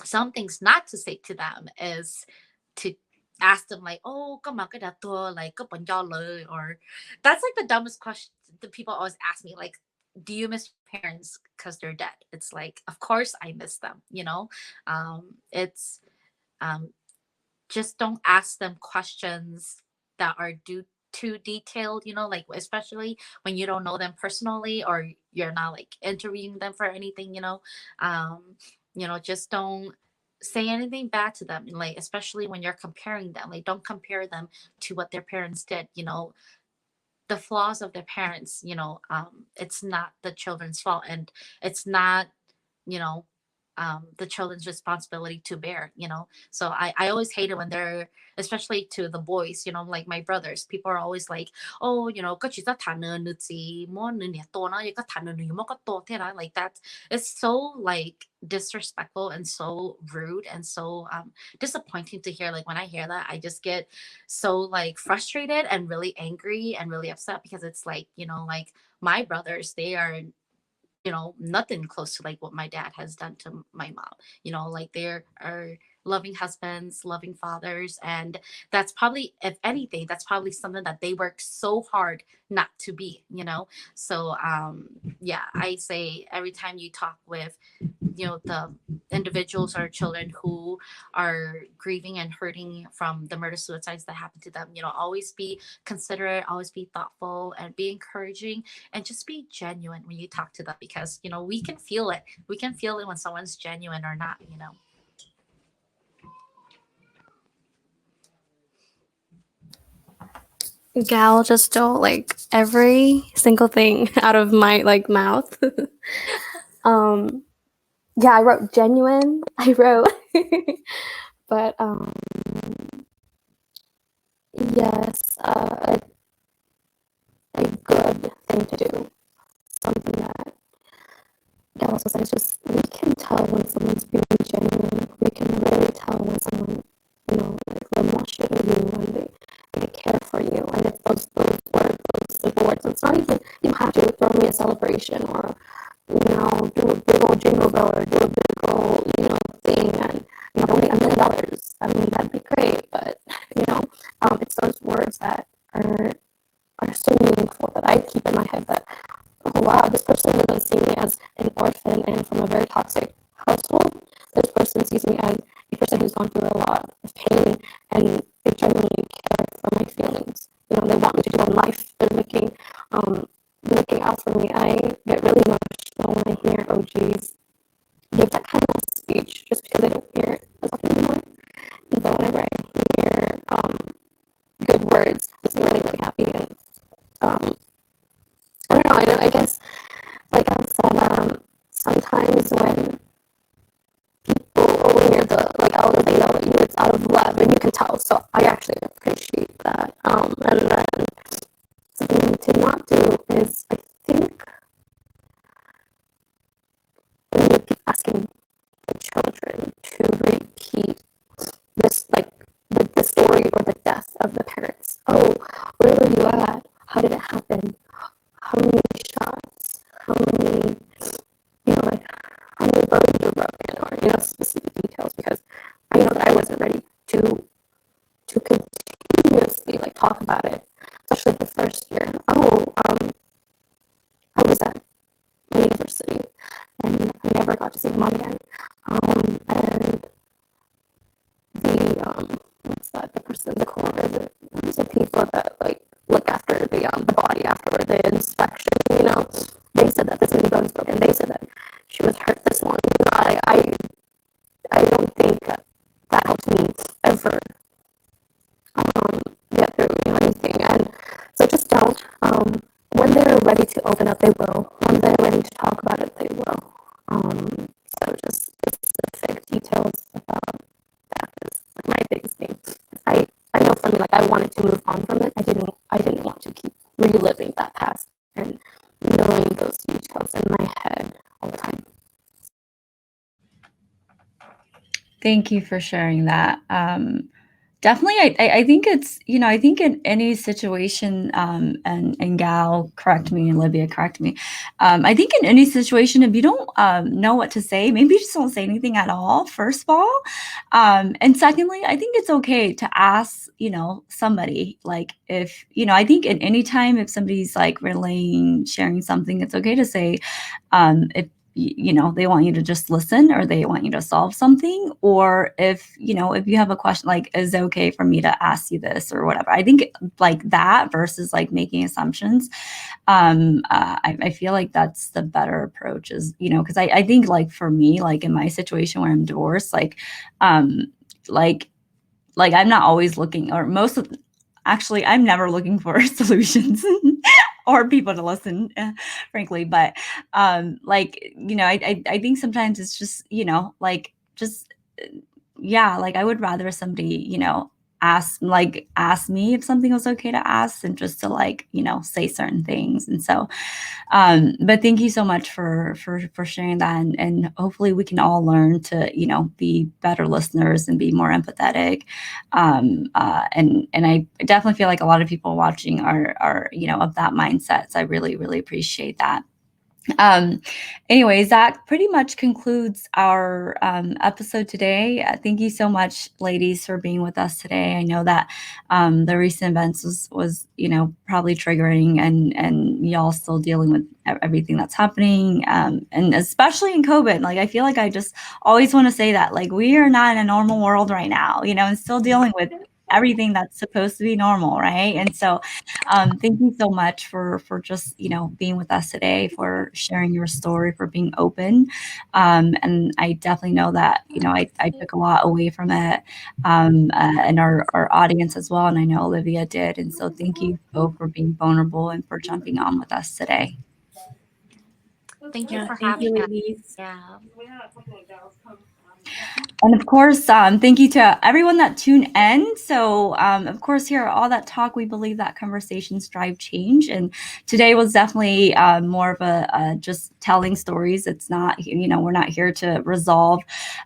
some things not to say to them is to ask them like, oh, come on, like, or that's like the dumbest question that people always ask me. Like, do you miss your parents because they're dead? It's like, of course I miss them. You know, it's um, just don't ask them questions that are too detailed. You know, like especially when you don't know them personally or you're not like interviewing them for anything. You know, just don't say anything bad to them like especially when you're comparing them like don't compare them to what their parents did you know the flaws of their parents you know it's not the children's fault and it's not you know the children's responsibility to bear you know so I always hate it when they're especially to the boys you know like my brothers people are always like oh you know like that it's so like disrespectful and so rude and so disappointing to hear like when I hear that I just get so like frustrated and really angry and really upset because it's like you know like my brothers they are you know nothing close to like what my dad has done to my mom you know like they are loving husbands loving fathers and that's probably if anything that's probably something that they work so hard not to be you know so yeah I say every time you talk with you know the individuals or children who are grieving and hurting from the murder suicides that happened to them you know always be considerate always be thoughtful and be encouraging and just be genuine when you talk to them because you know we can feel it when someone's genuine or not you know Gal just stole like every single thing out of my like mouth. Yeah, I wrote genuine. I wrote, but yes, a good thing to do. Something that Gal also said is just we can tell when someone's being genuine. We can really tell when someone, you know, like you and they care for you. And it's those words, those simple words. It's not even you have to throw me a celebration or you know do a big old jingle bell or do a big old you know thing and you know donate $1 million. I mean that'd be great, but you know it's those words that are so meaningful that I keep in my head that oh wow, this person doesn't see me as an orphan and from a very toxic household. This person sees me as a person who's gone through a lot of pain and they genuinely care for my feelings. You know, they want me to do well in life. They're looking out for me. I get really emotional when I hear OGs give that kind of speech just because I don't hear it as often anymore. And so whenever I hear good words, it makes me really, really happy. And I don't know, I guess like I said, sometimes when when you're the like elder, they know you it's out of love, and you can tell. So I actually appreciate that. And then something to not do is I think when you keep asking the children to repeat this like the story or the death of the parents. Oh, where were you at? How did it happen? How many shots? How many like how many bones were broken or specific details because I know that I wasn't ready to continue person, the coroner, the people that like look after the body after the inspection, you know, they said that this many bones broken. They said that she was hurt this long. You know, I don't think that helps me ever get through, you know, anything. And so just don't. When they're ready to open up, they will. When they're ready to talk about it, they will. So just specific details about that is like my biggest thing. I know for me, like I wanted to move on from it. I didn't want to keep reliving that past and knowing those details in my head all the time. Thank you for sharing that. Definitely, I think it's, you know, I think in any situation, and Gal, correct me, and Olivia, correct me. I think in any situation, if you don't know what to say, maybe just don't say anything at all, first of all. And secondly, I think it's okay to ask, you know, somebody, like if, you know, I think at any time, if somebody's like relaying, sharing something, it's okay to say, if you know, they want you to just listen or they want you to solve something, or if, you know, if you have a question, like, is it okay for me to ask you this or whatever. I think like that versus like making assumptions. I feel like that's the better approach is, you know, because I think like for me, like in my situation where I'm divorced, like like I'm not always looking, or most of, actually, I'm never looking for solutions or people to listen, frankly. But like, you know, I think sometimes it's just, you know, like just yeah, like I would rather somebody, you know, ask me if something was okay to ask and just to like, you know, say certain things. And so but thank you so much for sharing that, and hopefully we can all learn to, you know, be better listeners and be more empathetic. And I definitely feel like a lot of people watching are, you know, of that mindset. So I really, really appreciate that. Um, Anyways, that pretty much concludes our episode today. Thank you so much, ladies, for being with us today. I know that the recent events was, you know, probably triggering, and y'all still dealing with everything that's happening, and especially in COVID. Like, I feel like I just always want to say that, like, we are not in a normal world right now, you know, and still dealing with everything that's supposed to be normal, right? And so thank you so much for just, you know, being with us today, for sharing your story, for being open. And I definitely know that, you know, I took a lot away from it, and our audience as well. And I know Olivia did. And so thank you both for being vulnerable and for jumping on with us today. Thank you for Thank you, having us. ladies. Yeah. And of course, thank you to everyone that tuned in. So, of course, here all that talk, we believe that conversations drive change. And today was definitely more of a just telling stories. It's not, you know, we're not here to resolve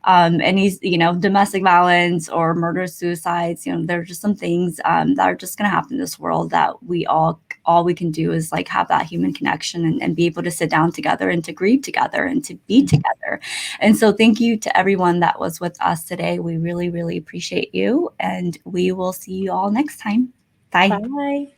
any, you know, domestic violence or murder, suicides. You know, there are just some things that are just going to happen in this world that we all we can do is like have that human connection, and be able to sit down together and to grieve together and to be together. And so thank you to everyone that was with us today. We really, really appreciate you, and we will see you all next time. Bye. Bye.